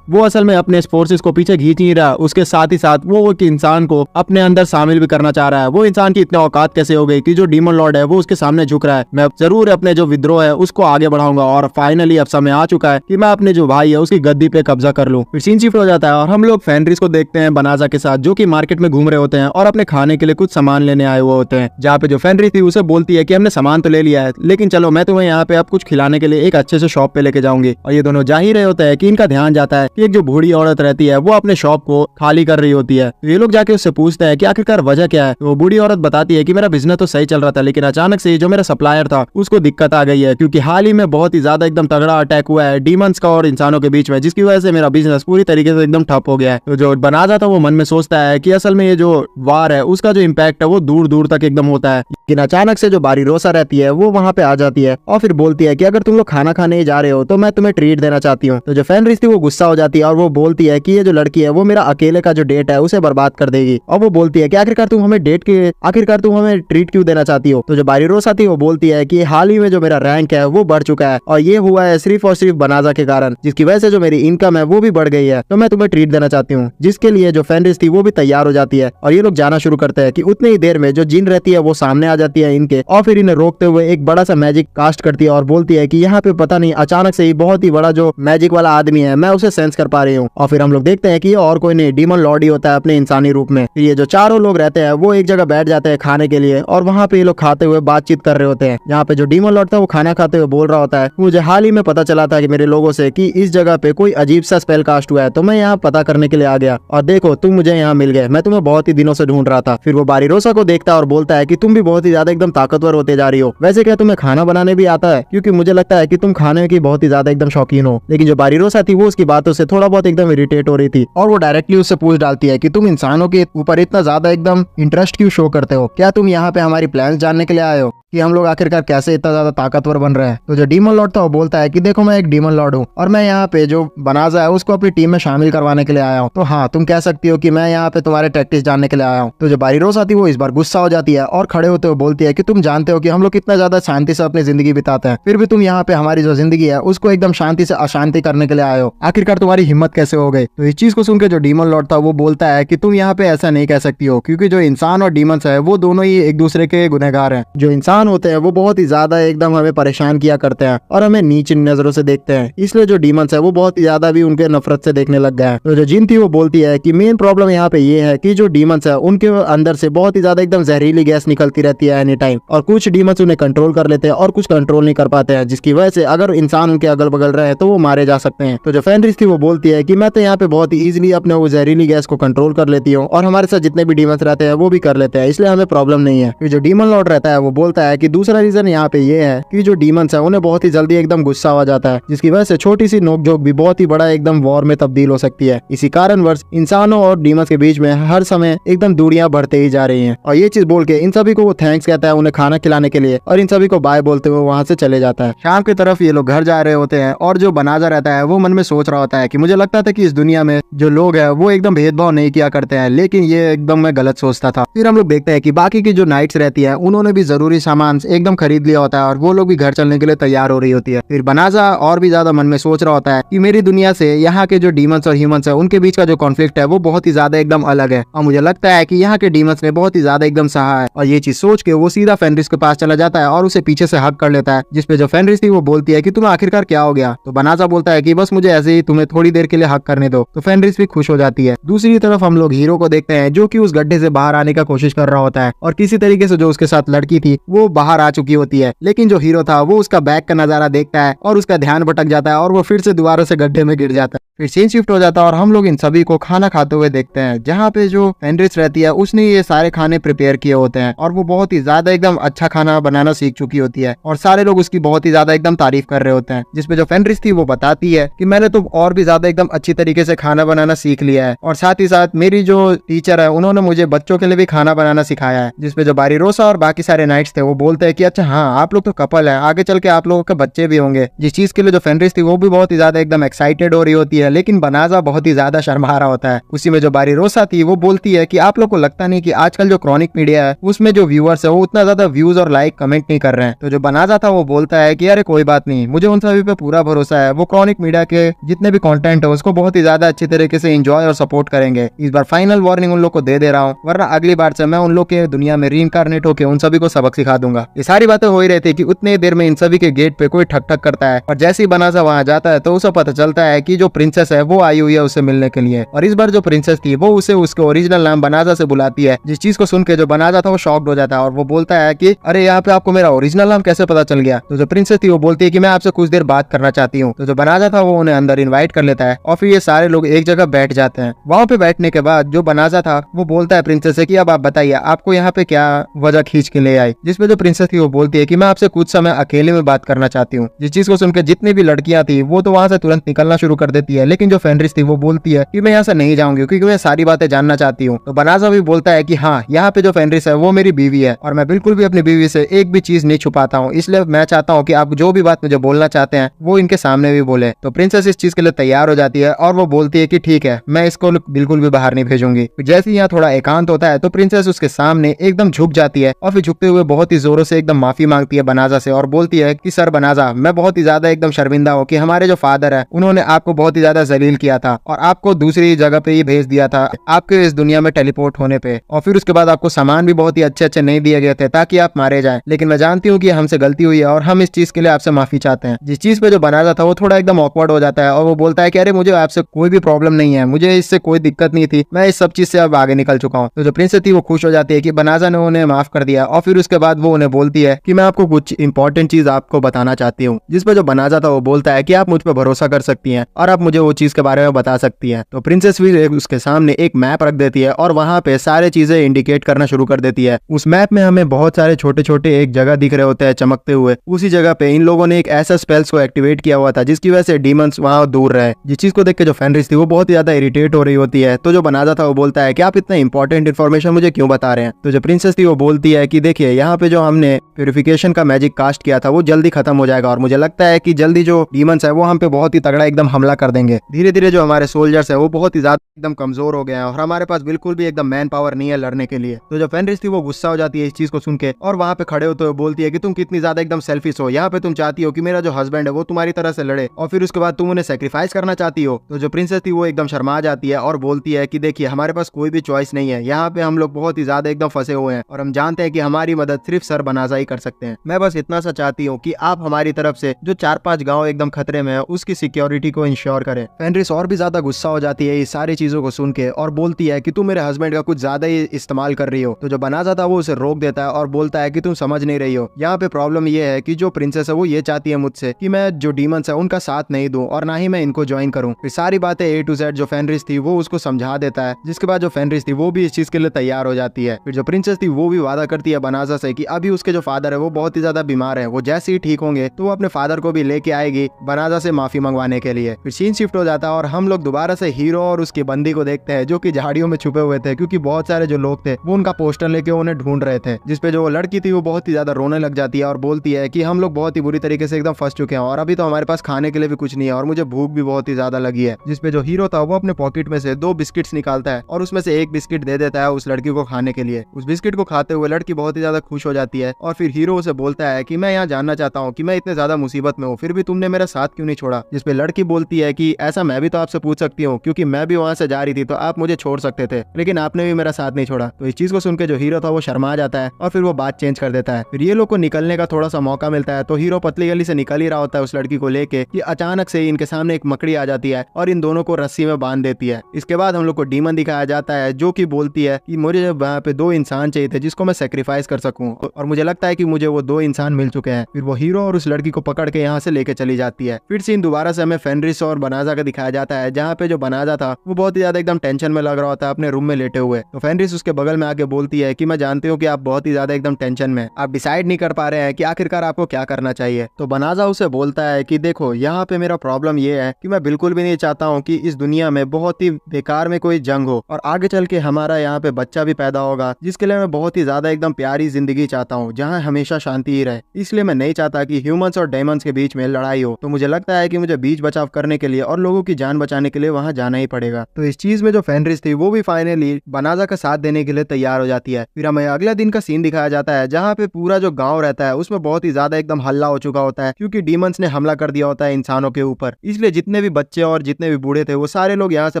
असल में अपने फोर्सेस को पीछे खींच नहीं रहा, उसके साथ ही साथ वो एक इंसान को अपने अंदर शामिल भी करना चाह रहा है। वो इंसान की इतनी औकात कैसे हो गई कि जो डीमन लॉर्ड है वो उसके सामने झुक रहा है। मैं जरूर अपने जो विद्रोह है उसको आगे बढ़ाऊंगा और फाइनली अब समय आ चुका है कि मैं अपने जो भाई है उसकी गद्दी पे कब्जा कर लूं। फिर सीन शिफ्ट हो जाता है और हम लोग फेनरिस को देखते हैं बनाजा के साथ, जो कि मार्केट में घूम रहे होते हैं और अपने खाने के लिए कुछ सामान लेने आए हुए होते हैं। जहाँ पे जो फेनरिस थी उसे बोलती है कि हमने सामान तो ले लिया है, लेकिन चलो मैं तुम्हें यहाँ पे अब कुछ खिलाने के लिए एक अच्छे से शॉप पे लेके जाऊंगी। और ये दोनों जा ही रहे होते हैं कि इनका ध्यान जाता है कि एक जो बूढ़ी औरत रहती है वो अपने शॉप को खाली कर रही होती है। तो ये लोग जाके उससे पूछते हैं कि आखिरकार वजह क्या है। तो वो बूढ़ी औरत बताती है कि मेरा बिजनेस तो सही चल रहा था, लेकिन अचानक से जो मेरा सप्लायर था उसको दिक्कत आ गई है, क्योंकि हाल ही में बहुत ही ज्यादा एकदम तगड़ा अटैक हुआ है डीमंस का और इंसानों के बीच में, जिसकी वजह से मेरा बिजनेस पूरी तरीके से एकदम ठप हो गया है। तो जो बनाजा था वो मन में सोचता है कि असल में ये जो वार है उसका जो इम्पैक्ट है वो दूर दूर तक एकदम होता है। लेकिन अचानक से जो बारीरोसा रहती है वो वहाँ पे आ जाती है और फिर बोलती है कि अगर तुम लोग खाना खाने ही जा रहे हो तो मैं तुम्हें ट्रीट देना चाहती हूँ। तो जो फेनरिस थी वो गुस्सा हो जाती है और वो बोलती है कि ये जो लड़की है वो मेरा अकेले का जो डेट है उसे बर्बाद कर देगी। और वो बोलती है कि आखिरकार तुम हमें ट्रीट क्यों देना चाहती हो। तो जो बारीरोसा थी वो बोलती है कि हाल ही में जो मेरा रैंक है वो बढ़ चुका है और ये हुआ है सिर्फ और सिर्फ बनाजा के कारण, जिसकी वजह से जो मेरी इनकम है वो भी बढ़ गई है, तो मैं तुम्हें ट्रीट देना चाहती हूँ। जिसके लिए जो फेनरिस थी वो भी तैयार हो जाती है और ये लोग जाना शुरू करते हैं कि उतनी ही देर में जो जिन रहती है वो सामने आ जाती है इनके और फिर इन्हें रोकते हुए एक बड़ा सा मैजिक कास्ट करती है और बोलती है कि यहाँ पे पता नहीं अचानक से ही बहुत ही बड़ा जो मैजिक वाला आदमी है मैं उसे सेंस कर पा रही हूँ। और फिर हम लोग देखते हैं कि ये और कोई नहीं डीमन लॉर्ड ही होता है अपने इंसानी रूप में। फिर ये जो चारों लोग रहते हैं वो एक जगह बैठ जाते हैं खाने के लिए और वहाँ पे ये लोग खाते हुए बातचीत कर रहे होते हैं। यहाँ पे जो डीमन लॉर्ड था वो खाना खाते हुए बोल रहा होता है, मुझे हाल ही में पता चला था कि मेरे लोगों से कि इस जगह पे कोई अजीब सा स्पेल कास्ट हुआ है, तो मैं यहाँ पता करने के लिए आ गया और देखो तुम मुझे यहाँ मिल गए, मैं तुम्हें बहुत ही दिनों से ढूंढ रहा था। फिर वो बारीरोसा को देखता है और बोलता है कि तुम भी बहुत ही ज्यादा एकदम ताकतवर होते जा रही हो, वैसे क्या तुम्हें खाना बनाने भी आता है, क्योंकि मुझे लगता है कि तुम खाने की बहुत ही ज्यादा एकदम शौकीन हो। लेकिन जो बारीरोसा थी वो उसकी बातों से थोड़ा बहुत एकदम इरिटेट हो रही थी और वो डायरेक्टली उससे पूछ डालती है कि तुम इंसानों के ऊपर इतना ज्यादा एकदम इंटरेस्ट क्यों शो करते हो, क्या तुम यहाँ पे हमारी प्लान्स जानने के लिए आए हो कि हम लोग आखिरकार कैसे इतना ज्यादा ताकतवर बन रहे हैं। तो जो डीमन लॉर्ड था वो बोलता है कि देखो मैं एक डीमन लॉर्ड हूँ और मैं यहाँ पे जो बनाजा है उसको अपनी टीम में शामिल करवाने के लिए आया हूँ, तो हाँ तुम कह सकती हो कि मैं यहाँ पे तुम्हारे टैक्टिक्स जानने के लिए आया हूँ। तो जो बारीरोसा थी वो इस बार गुस्सा हो जाती है और खड़े होते हुए बोलती है कि तुम जानते हो कि हम लोग कितना ज्यादा शांति से अपनी जिंदगी बिताते हैं, फिर भी तुम यहाँ पे हमारी जो जिंदगी है उसको एकदम शांति से अशांति करने के लिए आए हो, आखिरकार तुम्हारी हिम्मत कैसे हो गई। तो इस चीज को सुनकर जो डीमन लॉर्ड था वो बोलता है कि तुम यहाँ पे ऐसा नहीं कह सकती हो, क्योंकि जो इंसान और डीमंस है वो दोनों ही एक दूसरे के गुनहगार हैं। जो इंसान होते हैं वो बहुत ज्यादा एकदम हमें परेशान किया करते हैं और हमें नीचे नजरों से देखते हैं, इसलिए जो डीमंस है वो बहुत ही ज्यादा भी उनके नफरत से देखने लग गया है। तो जो जिन थी वो बोलती है कि मेन प्रॉब्लम यहाँ पे ये है कि जो डीमंस है उनके अंदर से बहुत ही ज्यादा एकदम जहरीली गैस निकलती रहती है एनी टाइम, और कुछ डीमंस उन्हें कंट्रोल कर लेते हैं और कुछ कंट्रोल नहीं कर पाते हैं, जिसकी वजह से अगर इंसान उनके अगल बगल रहे तो वो मारे जा सकते हैं। तो जो फेनरिस थी वो बोलती है कि मैं तो यहाँ पे बहुत ही इजिली अपने वो जहरीली गैस को कंट्रोल कर लेती हूँ और हमारे साथ जितने भी डीमंस रहते हैं वो भी कर लेते हैं, इसलिए हमें प्रॉब्लम नहीं है। फिर जो डीमन लॉर्ड रहता है वो बोलता है कि दूसरा रीजन यहाँ पे ये है कि जो डीमंस है उन्हें बहुत ही जल्दी एकदम गुस्सा आ जाता है, जिसकी वजह से छोटी सी नोकझोंक भी बहुत ही बड़ा एकदम वॉर में तब्दील हो सकती है। इसी कारणवश इंसानों और डीमंस के बीच में हर समय एकदम दूरियां बढ़ते ही जा रही हैं। और ये चीज बोल के इन सभी को वो थैंक्स कहता है उन्हें खाना खिलाने के लिए और इन सभी को बाय बोलते हुए वहां से चले जाता है। शाम की तरफ ये लोग घर जा रहे होते हैं और जो बनाजा रहता है वो मन में सोच रहा होता है कि मुझे लगता था कि इस दुनिया में जो लोग हैं वो एकदम भेदभाव नहीं किया करते हैं, लेकिन ये एकदम मैं गलत सोचता था। फिर हम लोग देखते हैं कि बाकी की जो नाइट्स रहती है उन्होंने भी जरूरी सामान एकदम खरीद लिया होता है और वो लोग भी घर चलने के लिए तैयार हो रही होती है। फिर बनाजा और भी ज्यादा मन में सोच रहा होता है कि मेरी दुनिया से यहाँ के जो डीमंस और ह्यूमंस है उनके बीच का जो कॉन्फ्लिक्ट है वो बहुत ही ज्यादा एकदम अलग है और मुझे लगता है कि यहाँ के डीमंस ने बहुत ही ज्यादा एकदम सहा है। और ये चीज सोच के वो सीधा फेनरिस के पास चला जाता है और उसे पीछे से हक कर लेता है, जिसपे जो फेनरिस थी वो बोलती है कि तुम्हें आखिरकार क्या हो गया। तो बनाजा बोलता है कि बस मुझे ऐसे ही तुम्हें थोड़ी देर के लिए हक करने दो। तो फेनरिस भी खुश हो जाती है। दूसरी तरफ हम लोग हीरो को देखते हैं जो कि उस गड्ढे से बाहर आने का कोशिश कर रहा होता है और किसी तरीके से जो उसके साथ लड़की थी वो बाहर आ चुकी होती है, लेकिन जो हीरो था वो उसका बैग का नजारा देखता है और उसका ध्यान भटक जाता है और वो फिर से दोबारा से गड्ढे में गिर जाता है। फिर सीन शिफ्ट हो जाता है और हम लोग इन सभी को खाना खाते हुए देखते हैं, जहाँ पे जो फेनरिस रहती है उसने ये सारे खाने प्रिपेयर किए होते हैं और वो बहुत ही ज्यादा एकदम अच्छा खाना बनाना सीख चुकी होती है और सारे लोग उसकी बहुत ही ज्यादा एकदम तारीफ कर रहे होते हैं। जिसपे जो फेनरिस थी वो बताती है कि मैंने तो और भी ज्यादा एकदम अच्छी तरीके से खाना बनाना सीख लिया है और साथ ही साथ मेरी जो टीचर है उन्होंने मुझे बच्चों के लिए भी खाना बनाना सिखाया है। जिसपे जो बारीरोसा और बाकी सारे नाइट्स थे वो बोलते हैं कि अच्छा हाँ आप लोग तो कपल है, आगे चल के आप लोगों के बच्चे भी होंगे। जिस चीज के लिए जो फेनरिस थी वो भी बहुत ही ज्यादा एकदम एक्साइटेड हो रही होती है, लेकिन बनाजा बहुत ही ज्यादा शर्मा रहा होता है। उसी में जो बारीरोसा थी वो बोलती है कि आप लोग को लगता नहीं कि आजकल जो क्रॉनिक मीडिया है उसमें जो व्यूअर्स है वो उतना ज्यादा व्यूज और लाइक कमेंट नहीं कर रहे हैं। तो जो बनाजा था वो बोलता है कि अरे कोई बात नहीं, मुझे उन सभी पे पूरा भरोसा है, वो क्रॉनिक मीडिया के जितने भी कंटेंट है उसको बहुत ही ज्यादा अच्छी तरीके से एंजॉय और सपोर्ट करेंगे। इस बार फाइनल वार्निंग उन लोग को दे रहा हूँ, वरना अगली बार से मैं उन लोग के दुनिया में रीइंकार्नेट होकर उन सभी को सबक सिखा दूंगा। ये सारी बातें हो ही रहती है कि उतने देर में इन सभी के गेट पे कोई ठक ठक करता है और जैसे ही बनाजा वहाँ जाता है तो उसे पता चलता है कि जो प्रिंसेस है वो आई हुई है उससे मिलने के लिए। और इस बार जो प्रिंसेस थी वो उसे उसके ओरिजिनल नाम बनाजा से बुलाती है, जिस चीज को सुन के जो बनाजा था वो शॉक्ड हो जाता है और वो बोलता है कि अरे यहाँ पे आपको मेरा ओरिजिनल नाम कैसे पता चल गया। तो जो प्रिंसेस थी वो बोलती है कि मैं आपसे कुछ देर बात करना चाहती हूँ। तो जो बनाजा था वो उन्हें अंदर इन्वाइट कर लेता है और फिर ये सारे लोग एक जगह बैठ जाते हैं। वहाँ पे बैठने के बाद जो बनाजा था वो बोलता है प्रिंसेस से कि अब आप बताइए आपको यहाँ पे क्या वजह खींच के ले आई। जिसपे जो प्रिंसेस थी वो बोलती है कि मैं आपसे कुछ समय अकेले में बात करना चाहती हूँ। जिस चीज को सुनकर जितनी भी लड़कियां थी वो तो वहाँ से तुरंत निकलना शुरू कर देती है, लेकिन जो फेनरिस थी वो बोलती है कि मैं यहाँ से नहीं जाऊंगी क्योंकि मैं सारी बातें जानना चाहती हूँ। तो बनाजा भी बोलता है कि हाँ यहाँ पे जो फेनरिस है वो मेरी बीवी है और मैं बिल्कुल भी अपनी बीवी से एक भी चीज नहीं छुपाता हूँ, इसलिए मैं चाहता हूँ कि आप जो भी बात मुझे बोलना चाहते हैं वो इनके सामने भी बोले। तो प्रिंसेस इस चीज के लिए तैयार हो जाती है और वो बोलती है कि ठीक है मैं इसको बिल्कुल भी बाहर नहीं भेजूंगी। जैसे ही यहाँ थोड़ा एकांत होता है तो प्रिंसेस उसके सामने एकदम झुक जाती है और फिर झुकते हुए बहुत ही जोरों से एकदम माफी मांगती है बनाजा से और बोलती है कि सर बनाजा मैं बहुत ही ज्यादा एकदम शर्मिंदा हूँ कि हमारे जो फादर है उन्होंने आपको बहुत ही ज्यादा जलील किया था और आपको दूसरी जगह पे ही भेज दिया था आपके इस दुनिया में टेलीपोर्ट होने पे, और फिर उसके बाद आपको सामान भी बहुत ही अच्छे अच्छे नहीं दिए गए थे ताकि आप मारे जाएं। लेकिन मैं जानती हूँ कि हमसे गलती हुई है और हम इस चीज के लिए आपसे माफी चाहते हैं। जिस चीज पे जो बनाजा था वो थोड़ा एकदम ऑकवर्ड हो जाता है और वो बोलता है कि अरे मुझे आपसे कोई भी प्रॉब्लम नहीं है, मुझे इससे कोई दिक्कत नहीं थी, मैं इस सब चीज से अब आगे निकल चुका हूँ। तो जो प्रिंसेस थी वो खुश हो जाती है कि बनाजा ने उन्हें माफ कर दिया और फिर उसके बाद वो उन्हें बोलती है कि मैं आपको कुछ इंपॉर्टेंट चीज आपको बताना चाहती हूँ। जिसपे जो बनाजा था वो बोलता है कि आप मुझ पर भरोसा कर सकती हैं और आप मुझे वो चीज के बारे में बता सकती हैं। तो प्रिंसेस भी उसके सामने एक मैप रख देती है और वहाँ पे सारे चीजें इंडिकेट करना शुरू कर देती है। उस मैप में हमें बहुत सारे छोटे छोटे एक जगह दिख रहे होते हैं चमकते हुए। उसी जगह पे इन लोगों ने एक ऐसा स्पेल्स को एक्टिवेट किया हुआ था जिसकी वजह से डीमंस वहाँ दूर रहे। जिस चीज को देख के जो फेनरिस थी वो बहुत ही ज्यादा इरिटेट हो रही होती है। तो जो बनाजा था वो बोलता है कि आप इतना इंपॉर्टेंट इन्फॉर्मेशन मुझे क्यों बता रहे हैं। तो जो प्रिंसेस थी वो बोलती है कि देखिए यहाँ पे जो हमने प्यूरिफिकेशन का मैजिक कास्ट किया था वो जल्दी खत्म हो जाएगा और मुझे लगता है कि जल्दी जो डीमंस है वो हम पे बहुत ही तगड़ा एकदम हमला कर देंगे। धीरे धीरे जो हमारे सोल्जर्स है वो बहुत ही ज्यादा एकदम कमजोर हो गए हैं और हमारे पास बिल्कुल भी एकदम मैन पावर नहीं है लड़ने के लिए। तो जो फेनरिस थी वो गुस्सा हो जाती है इस चीज को सुन के और वहाँ पे खड़े होते हुए बोलती है कि तुम कितनी ज्यादा एकदम सेल्फिश हो, यहाँ पे तुम चाहती हो कि मेरा जो हस्बैंड है वो तुम्हारी तरह से लड़े और फिर उसके बाद तुम उन्हें सेक्रीफाइस करना चाहती हो। तो जो प्रिंसेस थी वो एकदम शर्मा जाती है और बोलती है कि देखिए हमारे पास कोई भी चॉइस नहीं है, यहाँ पे हम लोग बहुत ही ज्यादा एकदम फंसे हुए हैं और हम जानते हैं कि हमारी मदद सिर्फ सर बनाजा ही कर सकते हैं। मैं बस इतना सा चाहती हूँ कि आप हमारी तरफ से जो 4-5 गाँव एकदम खतरे में है उसकी सिक्योरिटी को इंश्योर करें। फेनरिस और भी ज्यादा गुस्सा हो जाती है ये सारी चीजों को सुन के और बोलती है कि तुम मेरे हस्बैंड का कुछ ज्यादा ही इस्तेमाल कर रही हो। तो जो बनाजा था वो उसे रोक देता है और बोलता है कि तुम समझ नहीं रही हो, यहाँ पे प्रॉब्लम ये है कि जो प्रिंसेस है वो ये चाहती है मुझसे कि मैं जो डीमंस है उनका साथ नहीं दूं और ना ही मैं इनको ज्वाइन करूं। फिर सारी बातें A to Z जो फेनरिस थी वो उसको समझा देता है, जिसके बाद जो फेनरिस थी वो भी इस चीज के लिए तैयार हो जाती है। फिर जो प्रिंसेस थी वो भी वादा करती है बनाजा से कि अभी उसके जो फादर है वो बहुत ही ज्यादा बीमार है, वो जैसे ही ठीक होंगे तो वो अपने फादर को भी लेके आएगी बनाजा से माफी मंगवाने के लिए। फिर सीन शिफ्ट हो जाता है और हम लोग दोबारा से हीरो और उसके बंदी को देखते हैं जो कि झाड़ियों में छुपे हुए थे, क्योंकि बहुत सारे जो लोग थे वो उनका पोस्टर लेके उन्हें ढूंढ रहे थे। जिसपे जो लड़की थी वो बहुत ही ज्यादा रोने लग जाती है और बोलती है कि हम लोग बहुत ही बुरी तरीके से एकदम फंस चुके हैं और अभी तो हमारे पास खाने के लिए भी कुछ नहीं है और मुझे भूख भी बहुत ही ज्यादा लगी है। जिसपे जो हीरो था वो अपने पॉकेट में से 2 बिस्किट्स निकालता है और उसमें से एक बिस्किट दे देता है उस लड़की को खाने के लिए। उस बिस्किट को खाते हुए लड़की बहुत ही ज्यादा खुश हो जाती है और फिर हीरो उसे बोलता है कि मैं यहाँ जानना चाहता हूँ कि मैं इतने ज्यादा मुसीबत में हूँ फिर भी तुमने मेरा साथ क्यों नहीं छोड़ा। जिसपे लड़की बोलती है कि ऐसा मैं भी तो आपसे पूछ सकती हूँ क्योंकि मैं भी वहाँ से जा रही थी तो आप मुझे छोड़ सकते थे, लेकिन आपने भी मेरा साथ नहीं छोड़ा। तो इस चीज को सुनकर जो हीरो था वो शर्मा जाता है और फिर वो बात चेंज कर देता है। फिर ये लोग को निकलने का थोड़ा सा मौका मिलता है तो हीरो पतली गली से निकल ही रहा होता है उस लड़की को लेके कि अचानक से इनके सामने एक मकड़ी आ जाती है और इन दोनों को रस्सी में बांध देती है। इसके बाद हम लोग को डीमन दिखाया जाता है जो कि बोलती है कि मुझे वहाँ पे 2 इंसान चाहिए थे जिसको मैं सेक्रीफाइस कर सकूं और मुझे लगता है कि मुझे वो 2 इंसान मिल चुके हैं। फिर वो हीरो और उस लड़की को पकड़ के यहाँ से लेके चली जाती है। फिर सीन दोबारा से हमें फेनरिस और बनाजा बनाजा का दिखाया जाता है, जहाँ पे जो बनाजा था वो बहुत ही ज्यादा एकदम टेंशन में लग रहा होता है अपने रूम में लेटे हुए। तो फेनरिस उसके बगल में आके बोलती है कि मैं जानती हूँ कि आप बहुत ही ज्यादा एकदम टेंशन में, आप डिसाइड नहीं कर पा रहे हैं कि आखिरकार आपको क्या करना चाहिए। तो बनाजा उसे बोलता है कि देखो यहाँ पे मेरा प्रॉब्लम ये है कि मैं बिल्कुल भी नहीं चाहता हूँ कि इस दुनिया में बहुत ही बेकार में कोई जंग हो और आगे चल के हमारा यहाँ पे बच्चा भी पैदा होगा, जिसके लिए मैं बहुत ही ज्यादा एकदम प्यारी जिंदगी चाहता हूँ जहाँ हमेशा शांति ही रहे। इसलिए मैं नहीं चाहता कि ह्यूमंस और डेमंस के बीच में लड़ाई हो। तो मुझे लगता है कि मुझे बीच बचाव करने के लिए और लोगों की जान बचाने के लिए वहाँ जाना ही पड़ेगा। तो इस चीज में जो फेनरिस थी वो भी फाइनली बनाजा का साथ देने के लिए तैयार हो जाती है। फिर हमें अगला दिन का सीन दिखाया जाता है, जहाँ पे पूरा जो गाँव रहता है उसमें बहुत ही ज्यादा एकदम हल्ला हो चुका होता है, क्योंकि डीमंस ने हमला कर दिया होता है इंसानों के ऊपर। इसलिए जितने भी बच्चे और जितने भी बूढ़े थे वो सारे लोग यहाँ से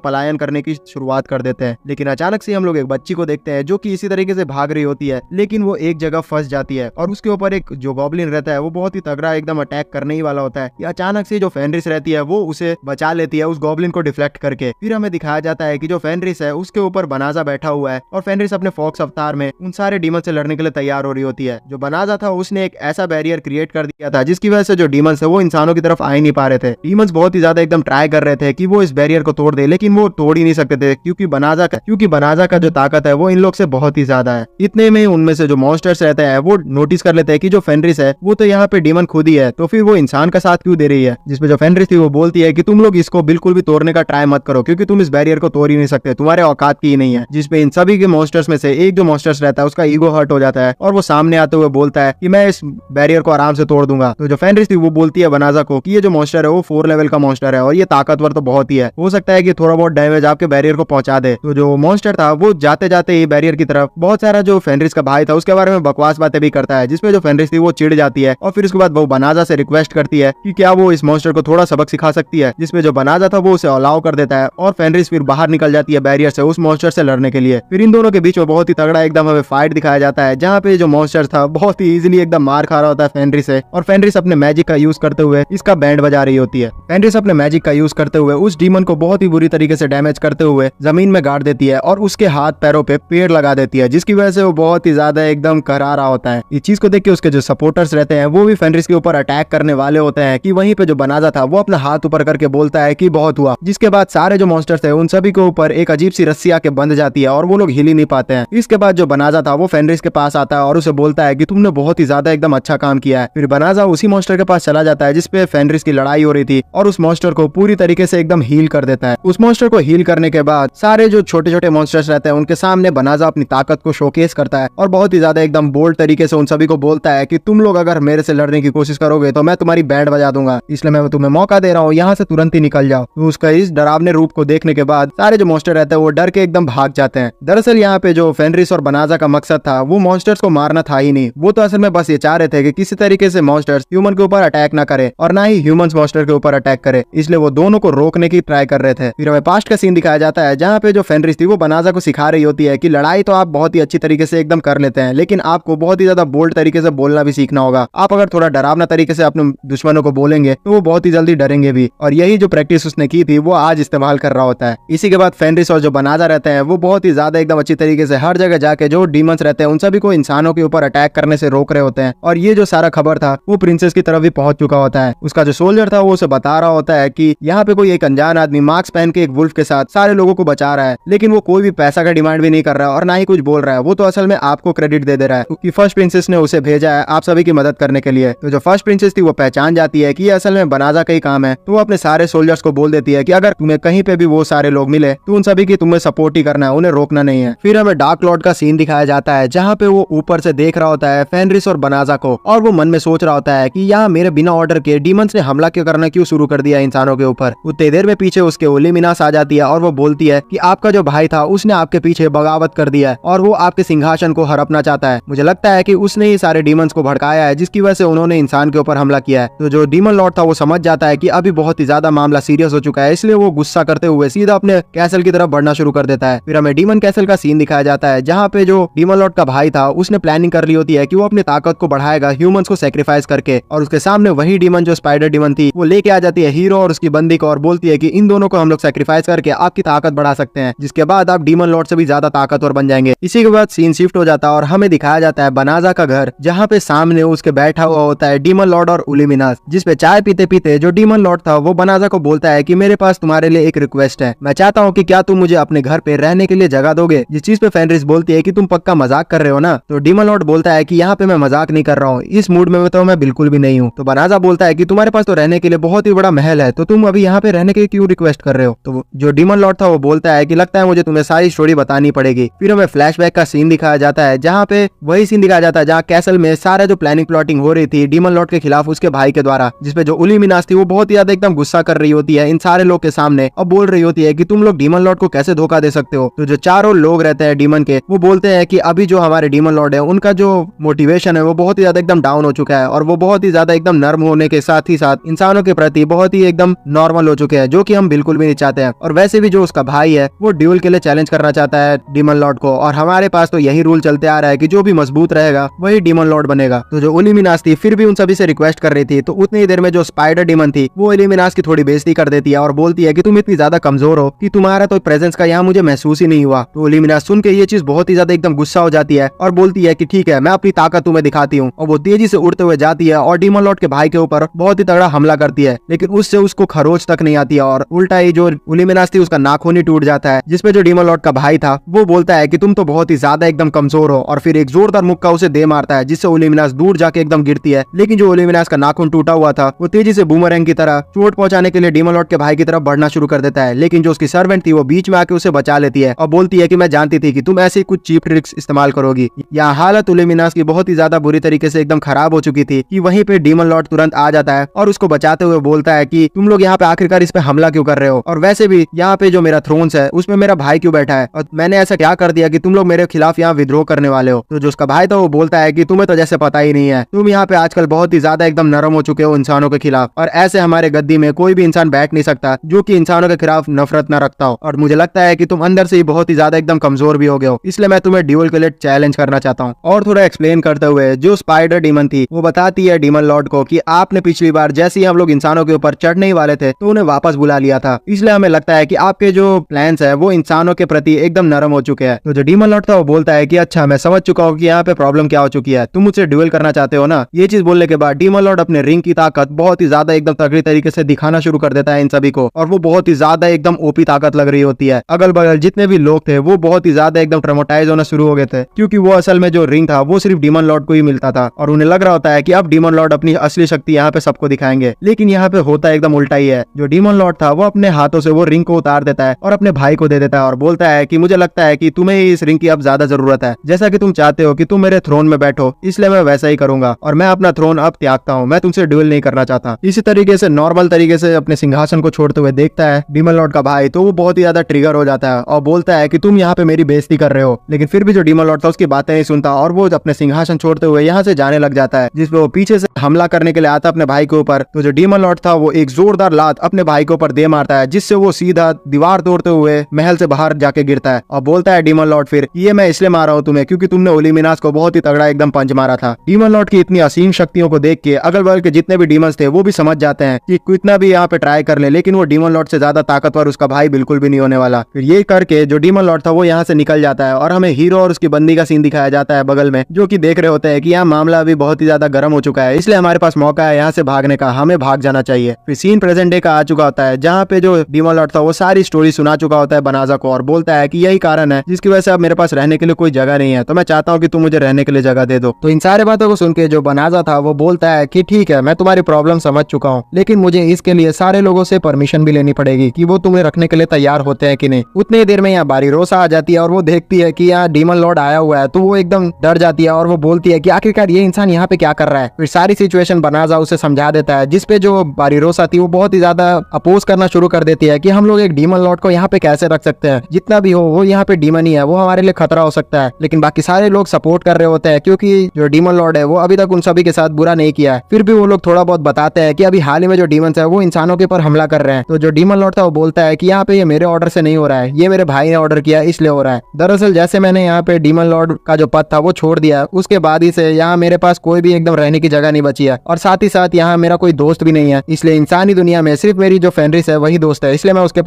पलायन करने की शुरुआत कर देते हैं। लेकिन अचानक से हम लोग एक बच्ची को देखते हैं जो कि इसी तरीके से भाग रही होती है, लेकिन वो एक जगह फंस जाती है और उसके ऊपर एक जो गॉब्लिन रहता है वो बहुत ही तगड़ा एकदम अटैक करने ही वाला होता है। अचानक से जो फेनरिस रहती है वो उसे बचा लेती है उस गॉब्लिन को डिफ्लेक्ट करके। फिर हमें दिखाया जाता है कि जो फेनरिस है उसके ऊपर बनाजा बैठा हुआ है और फेनरिस अपने फॉक्स अवतार में उन सारे डीमन से लड़ने के लिए तैयार हो रही होती है। जो बनाजा था उसने एक ऐसा बैरियर क्रिएट कर दिया था जिसकी वजह से जो डीमंस है वो इंसानों की तरफ आ ही नहीं पा रहे थे। डीमंस बहुत ही ज्यादा एकदम ट्राई कर रहे थे कि वो इस बैरियर को तोड़ दे, लेकिन वो तोड़ ही नहीं सकते थे क्योंकि बनाजा का जो ताकत है वो इन लोग से बहुत ही ज्यादा है। इतने में उनमें से जो मॉन्स्टर्स रहते हैं वो नोटिस कर लेते हैं कि जो फेनरिस है वो तो यहाँ पे डीमन खुद ही है, तो फिर वो इंसान का साथ क्यों दे रही है। जिसपे जो फेनरिस थी वो बोलती है कि तुम लोग इसको बिल्कुल भी तोड़ने का ट्राई मत करो क्योंकि तुम इस बैरियर को तोड़ ही नहीं सकते, तुम्हारे औकात की ही नहीं है। जिसपे इन सभी के मॉन्स्टर्स में से एक जो मॉन्स्टर्स रहता है उसका ईगो हर्ट हो जाता है और वो सामने आते हुए बोलता है कि मैं इस बैरियर को आराम से तोड़ दूंगा। तो जो फेनरिस थी वो बोलती है बनाजा को कि ये जो मॉन्स्टर है वो 4 लेवल का मॉन्स्टर है और ये ताकतवर तो बहुत ही है, हो सकता है कि थोड़ा बहुत डैमेज आपके बैरियर को पहुंचा दे। तो जो मॉन्स्टर था वो जाते जाते ही बैरियर की तरफ बहुत सारा जो फेनरिस का भाई था उसके बारे में बकवास बातें भी करता है, जिसपे जो फेनरिस थी वो चिढ़ जाती है और फिर उसके बाद वो बनाजा से रिक्वेस्ट करती है कि क्या वो इस मॉन्स्टर को थोड़ा सबक सिखा सकती है। जिसपे जो बनाजा था वो उसे अलाउ कर देता है और फेनरिस फिर बाहर निकल जाती है बैरियर से उस मॉन्स्टर से लड़ने के लिए। फिर इन दोनों के बीच में बहुत ही तगड़ा एकदम हमें फाइट दिखाया जाता है, जहाँ पे जो मॉन्स्टर था बहुत ही इजीली एकदम मार खा रहा होता है फेनरिस से और फेनरिस अपने मैजिक का यूज करते हुए इसका बैंड बजा रही होती है। फेनरिस अपने मैजिक का यूज करते हुए उस डीमन को बहुत ही बुरी तरीके से डैमेज करते हुए जमीन में गाड़ देती है और उसके हाथ पैरों पे पेड़ लगा देती है, जिसकी वजह से वो बहुत ही ज्यादा एकदम करा रहा होता है। इस चीज को देख के उसके जो सपोर्टर्स रहते हैं वो भी फेनरिस के ऊपर अटैक करने वाले होते हैं कि वहीं पे जो बनाजा था वो अपना हाथ ऊपर करके बोलता है कि बहुत हुआ। जिसके बाद सारे जो मॉन्स्टर्स थे उन सभी के ऊपर एक अजीब सी रस्सी आके बंध जाती है और वो लोग हिल ही नहीं पाते हैं। इसके बाद जो बनाजा था वो फेनरिस के पास आता है और उसे बोलता है कि तुमने बहुत ही ज्यादा एकदम अच्छा काम किया है। फिर बनाजा उसी मॉन्स्टर के पास चला जाता है जिसपे फेनरिस की लड़ाई हो रही थी और उस मॉन्स्टर को पूरी तरीके से एकदम हील कर देता है। उस मॉन्स्टर को हील करने के बाद सारे जो छोटे छोटे मॉन्स्टर्स रहते हैं उनके सामने बनाजा अपनी ताकत को शोकेस करता है और बहुत ही ज्यादा एकदम बोल्ड तरीके से उन सभी को बोलता है कि तुम लोग अगर मेरे से लड़ने की कोशिश करोगे तो मैं तुम्हारी बैंड बजा दूंगा, इसलिए मैं तुम्हें मौका दे रहा हूँ, यहाँ से तुरंत ही निकल जाओ। तो उसका इस डरावने रूप को देखने के बाद सारे जो मॉन्स्टर रहते हैं वो डर के एकदम भाग जाते हैं। दरअसल यहाँ पे जो फेनरिस और बनाजा का मकसद था वो मॉन्स्टर्स को मारना था ही नहीं, वो तो असल में बस ये चाह रहे थे कि किसी तरीके से मॉन्स्टर्स ह्यूमन के ऊपर अटैक ना करे और ना ही ह्यूमंस मॉन्स्टर के ऊपर अटैक करे, इसलिए वो दोनों को रोकने की ट्राई कर रहे थे। फिर हमें पास्ट का सीन दिखाया जाता है जहाँ पे जो फेनरिस थी वो बनाजा को सिखा रही होती है कि लड़ाई तो आप बहुत ही अच्छी तरीके से एकदम कर लेते हैं, लेकिन आपको बहुत ही ज्यादा बोल्ड तरीके से बोलना भी सीखना होगा। आप अगर थोड़ा डरावना तरीके से अपने दुश्मनों को बोलेंगे तो वो बहुत ही जल्दी डरेंगे भी, और यही जो प्रैक्टिस उसने की थी वो आज इस्तेमाल कर रहा होता है। इसी के बाद फेनरिस और जो बनाजा रहते हैं वो बहुत ही ज्यादा एकदम अच्छी तरीके से हर जगह जाके जो डीमंस रहते हैं उन सभी को इंसानों के ऊपर अटैक करने से रोक रहे होते हैं। और ये जो सारा खबर था वो प्रिंसेस की तरफ भी पहुंच चुका होता है। उसका जो सोल्जर था वो उसे बता रहा होता है कि यहाँ पे कोई एक अनजान आदमी मास्क पहन के एक वुल्फ के साथ सारे लोगों को बचा रहा है, लेकिन वो कोई भी पैसा का डिमांड भी नहीं कर रहा है और ना ही कुछ बोल रहा है, वो तो असल में आपको क्रेडिट दे रहा है क्योंकि फर्स्ट प्रिंसेस ने उसे भेजा है आप सभी की मदद करने के लिए। तो जो फर्स्ट प्रिंसेस थी वो पहचान जाती है कि ये असल में बनाजा का ही काम है, तो वो अपने सारे सोल्जर्स को बोल देती है कि अगर तुम्हें कहीं पे भी वो सारे लोग मिले तो उन सभी की तुम्हें सपोर्ट ही करना है, उन्हें रोकना नहीं है। फिर हमें डार्क लॉर्ड का सीन दिखाया जाता है जहाँ पे वो ऊपर से देख रहा होता है फेनरिस और बनाजा को और वो मन में सोच रहा होता है कि यहाँ मेरे बिना ऑर्डर के डीमंस ने हमला क्यों करना क्यों शुरू कर दिया इंसानों के ऊपर। उतनी देर में पीछे उसके ओलिमिनास आ जाती है और वो बोलती है कि आपका जो भाई था उसने आपके पीछे बगावत कर दिया है और वो आपके सिंहासन को हड़पना चाहता है। मुझे लगता है कि उसने ही सारे डीमंस को भड़काया है जिसकी वजह से उन्होंने इंसान के ऊपर हमला किया है। तो जो डीमन लॉर्ड था वो समझ जाता है कि अभी बहुत ही ज्यादा मामला सीरियस हो चुका है, इसलिए वो गुस्सा करते हुए सीधा अपने कैसल की तरफ बढ़ना शुरू कर देता है। फिर हमें डीमन कैसल का सीन दिखाया जाता है जहाँ पे जो डीमन लॉर्ड का भाई था उसने प्लानिंग कर ली होती है कि वो अपनी ताकत को बढ़ाएगा ह्यूमंस को सैक्रिफाइस करके, और उसके सामने वही डीमन जो स्पाइडर डीमन थी वो लेके आ जाती है हीरो और उसकी बंदी को और बोलती है कि इन दोनों को हम लोग सैक्रिफाइस करके आपकी ताकत बढ़ा सकते हैं, जिसके बाद आप डीमन लॉर्ड से भी ज्यादा ताकतवर बन जाएंगे। इसी के बाद सीन शिफ्ट हो जाता है और हमें दिखाया जाता है बनाजा का घर जहाँ पे सामने उसके बैठा हुआ होता है डीमन लॉर्ड और ओलिमिनास, जिसपे चाय पीते पीते जो डीमन लॉर्ड था वो बनाजा को बोलता है कि मेरे पास तुम्हारे लिए एक रिक्वेस्ट है, मैं चाहता हूँ कि क्या तुम मुझे अपने घर पे रहने के लिए जगह दोगे। जिस चीज पे फेनरिस बोलती है कि तुम पक्का मजाक कर रहे हो ना। तो डीमन लॉर्ड बोलता है कि यहाँ पे मैं मजाक नहीं कर रहा हूँ, इस मूड में तो मैं बिल्कुल भी नहीं हूँ। तो बनाजा बोलता है कि तुम्हारे पास तो रहने के लिए बहुत ही बड़ा महल है, तो तुम अभी यहाँ पे रहने के लिए क्यों रिक्वेस्ट कर रहे हो। तो जो डीमन लॉर्ड था वो बोलता है कि लगता है मुझे तुम्हें सारी स्टोरी बतानी पड़ेगी। फिर हमें फ्लैशबैक का सीन दिखाया जाता है, जहाँ पे वही सीन दिखाया जाता है जहाँ कैसल में सारा जो प्लानिंग प्लॉटिंग हो रही थी डीमन लॉर्ड के खिलाफ उसके भाई के द्वारा, जिसपे जो उलिमिनास थी वो बहुत ही ज्यादा एकदम गुस्सा कर रही होती है इन सारे लोग के सामने और बोल रही होती है कि तुम लोग डीमन लॉर्ड को कैसे धोखा दे सकते हो। तो जो चारों लोग रहते हैं डीमन के, वो बोलते हैं कि अभी जो हमारे डीमन लॉर्ड है उनका जो मोटिवेशन है वो बहुत ही ज्यादा एकदम डाउन हो चुका है और वो बहुत ही ज्यादा एकदम नर्म होने के साथ ही साथ इंसानों के प्रति बहुत ही एकदम नॉर्मल हो चुके हैं, जो कि हम बिल्कुल भी नहीं चाहते हैं। और वैसे भी जो उसका भाई है वो ड्यूल के लिए चैलेंज करना चाहता है डीमन लॉर्ड को, और हमारे पास तो यही रूल चलते आ रहा है कि जो भी मजबूत रहेगा वही डीमन लॉर्ड बनेगा। तो जो उलिमिनास थी फिर भी उन सभी से रिक्वेस्ट कर रही थी, तो उतनी ही देर में जो स्पाइडर डीमन थी वो उलिमिनास की थोड़ी बेइज्जती कर देती है और बोलती है कि तुम इतनी ज्यादा कमजोर हो कि तुम्हारा तो प्रेजेंस का यहाँ मुझे महसूस ही नहीं हुआ। तो उलिमिनास सुन के ये चीज बहुत ही ज्यादा एकदम गुस्सा हो जाती है और बोलती है कि ठीक है, मैं अपनी ताकत तुम्हें दिखाती हूँ। और वो तेजी से उड़ते हुए जाती है और डीमन लॉर्ड के भाई के ऊपर बहुत ही तगड़ा हमला करती है, लेकिन उससे उसको खरोच तक नहीं आती है और उल्टा ही जो उलिमिनास थी उसका नाखून ही टूट जाता है, जिसपे जो डीमन लॉर्ड का भाई था वो बोलता है कि तुम तो बहुत ही ज्यादा एकदम कमजोर हो, और फिर एक जोरदार मुक्का उसे दे मारता है जिससे उलिमिनास दूर जाके एकदम गिरती है। लेकिन जो उलिमिनास का नाखून टूटा हुआ था वो तेजी से बूमरैंग की तरह चोट पहुंचाने के लिए डीमन लॉर्ड के भाई की तरफ बढ़ना शुरू कर देता है, लेकिन जो उसकी सर्वेंट थी वो बीच में आके उसे बचा लेती है और बोलती है कि मैं जानती थी कि तुम ऐसे कुछ चीप ट्रिक्स इस्तेमाल करोगी। यहाँ हालत उलिमिनास की बहुत ही ज्यादा बुरी तरीके से एकदम खराब हो चुकी थी कि वहीं पे डीमन लॉर्ड तुरंत आ जाता है और उसको बचाते हुए बोलता है कि तुम लोग यहाँ पे आखिरकार इस पे हमला क्यों कर रहे हो, और वैसे भी यहाँ पे जो मेरा थ्रोन्स है उसमें मेरा भाई क्यों बैठा है, और मैंने ऐसा क्या कर दिया कि तुम लोग मेरे खिलाफ यहाँ विद्रोह करने वाले हो। तो जो उसका भाई था वो बोलता है कि तुम्हें तो जैसे पता ही नहीं है, तुम यहाँ पे आजकल बहुत ही ज्यादा एकदम नरम हो चुके हो इंसानों के खिलाफ, और ऐसे हमारे गद्दी में कोई भी इंसान बैठ नहीं सकता जो कि इंसानों के खिलाफ नफरत न रखता हो, और मुझे लगता है कि तुम अंदर से ही बहुत ही ज्यादा एकदम कमजोर भी हो गए हो, इसलिए मैं तुम्हें ड्यूल के लिए चैलेंज करना चाहता हूँ। और थोड़ा एक्सप्लेन करते हुए जो स्पाइडर डीमन थी वो बताती है डीमन लॉर्ड को कि आपने पिछली बार जैसे ही हम लोग इंसानों के ऊपर चढ़ने ही वाले थे तो उन्हें वापस बुला लिया था, इसलिए हमें लगता है कि आपके जो प्लान्स है वो इंसानों के प्रति एकदम नरम हो चुके हैं। तो जो डीमन लॉर्ड था वो बोलता है कि अच्छा, मैं समझ चुका हूँ कि यहाँ पे प्रॉब्लम क्या हो चुकी है, तुम मुझसे ड्यूल करना चाहते हो ना। ये चीज बोलने के बाद डीमन लॉर्ड अपने रिंग की ताकत बहुत ही ज्यादा एकदम तगड़ी तरीके से दिखाना शुरू कर देता है इन सभी को, और वो बहुत ही ज्यादा एकदम ओपी ताकत लग रही होती है। अगल बगल जितने भी लोग थे वो बहुत ही ज्यादा एकदम ट्रॉमेटाइज होना शुरू हो गए थे, क्योंकि वो असल में जो रिंग था वो सिर्फ डीमन लॉर्ड को ही मिलता था, और उन्हें लग रहा होता है कि अब डीमन लॉर्ड अपनी असली शक्ति यहाँ पे सबको दिखाएंगे। लेकिन यहाँ पे होता एकदम उल्टा ही है। जो डीमन लॉर्ड था वो अपने हाथों से वो रिंग को उतार देता है और अपने भाई को दे देता है और बोलता है कि मुझे लगता है कि तुम्हें इस रिंग की अब ज्यादा जरूरत है, जैसा कि तुम चाहते हो कि तुम मेरे थ्रोन में बैठो, इसलिए मैं वैसा ही करूंगा और मैं अपना थ्रोन अब त्यागता हूँ, मैं तुमसे ड्यूल नहीं करना चाहता। इसी तरीके से नॉर्मल तरीके से अपने सिंहासन को छोड़ते हुए देखता है डीमन लॉर्ड का भाई, तो वो बहुत ही ज्यादा ट्रिगर हो जाता है और बोलता है कि तुम यहाँ पे मेरी बेइज्जती कर रहे हो। लेकिन फिर भी जो डीमन लॉर्ड था उसकी बातें नहीं सुनता और वो अपने सिंहासन छोड़ते हुए यहाँ से जाने लग जाता है, जिसपे वो पीछे से हमला करने के लिए आता अपने भाई के ऊपर। तो जो डीमन लॉर्ड था वो एक जोरदार लात अपने भाई के ऊपर दे मारता है, जिससे वो सीधा दीवार तोड़ते हुए महल से बाहर जाके गिरता है और बोलता है डीमन लॉर्ड फिर, ये मैं इसलिए मारा हूँ तुम्हें क्योंकि तुमने उलिमिनास को बहुत ही तगड़ा एकदम पंच मारा था। डीमन लॉर्ड की इतनी असीम शक्तियों को देख के अगल बगल के जितने भी डीमंस थे वो भी समझ जाते हैं कि कितना भी यहाँ पे ट्राई कर ले, लेकिन वो डीमन लॉर्ड से ज्यादा ताकतवर उसका भाई बिल्कुल भी नहीं होने वाला। फिर ये करके जो डीमन लॉर्ड था वो यहाँ से निकल जाता है और हमें हीरो और उसकी बंदी का सीन दिखाया जाता है बगल में, जो कि देख रहे होते हैं कि यहाँ मामला अभी बहुत ही ज्यादा गर्म हो चुका है, इसलिए हमारे पास मौका है यहाँ से भागने का, हमें भाग जाना चाहिए। फिर सीन प्रेजेंट डे का आ चुका होता है, जहाँ पे जो डीमन लॉर्ड था वो सारी स्टोरी सुना चुका होता है बनाजा को और बोलता है कि यही कारण है जिसकी वजह से अब मेरे पास रहने के लिए कोई जगह नहीं है, तो मैं चाहता हूँ कि तुम मुझे रहने के लिए जगह दे दो। तो इन सारे बातों को सुन के जो बनाजा था वो बोलता है कि ठीक है, मैं तुम्हारी प्रॉब्लम समझ चुका हूँ, लेकिन मुझे इसके लिए सारे लोगों से परमिशन भी लेनी पड़ेगी कि वो तुम्हें रखने के लिए तैयार होते हैं कि नहीं। उतनी देर में यहाँ बारीरोसा आ जाती है और वो देखती है कि यहाँ डीमन लॉर्ड आया हुआ है, तो वो एकदम डर जाती है और वो बोलती है कि आखिरकार ये इंसान यहाँ पे क्या कर रहा है। फिर सारी सिचुएशन बनाजा उसे समझा देता है, जिसपे जो बारीरोसा थी वो बहुत ही ज्यादा अपोज करना शुरू कर देती है कि हम लोग एक डीमन लॉर्ड को यहाँ पे कैसे रख सकते हैं, जितना भी हो वो यहाँ पे डीमन ही है, वो हमारे लिए खतरा हो सकता है। लेकिन बाकी सारे लोग सपोर्ट कर रहे होते हैं क्योंकि जो डीमन लॉर्ड है वो अभी तक उन सभी के साथ बुरा नहीं किया है। फिर भी वो लोग थोड़ा बहुत बताते हैं कि अभी हाल ही में जो डीमंस है वो इंसानों के ऊपर हमला कर रहे हैं। तो जो डीमन लॉर्ड था वो बोलता है कि यहाँ पे ये मेरे ऑर्डर से नहीं हो रहा है, ये मेरे भाई ने ऑर्डर किया इसलिए हो रहा है। दरअसल जैसे मैंने यहाँ पे डीमन लॉर्ड का जो पद था वो छोड़ दिया, उसके बाद ही से यहाँ मेरे पास कोई भी एकदम रहने की जगह नहीं बची है, और साथ ही साथ यहाँ मेरा कोई दोस्त भी नहीं है, इसलिए इंसानी दुनिया में सिर्फ मेरी जो फेनरिस है वही दोस्त है, इसलिए मैं उसके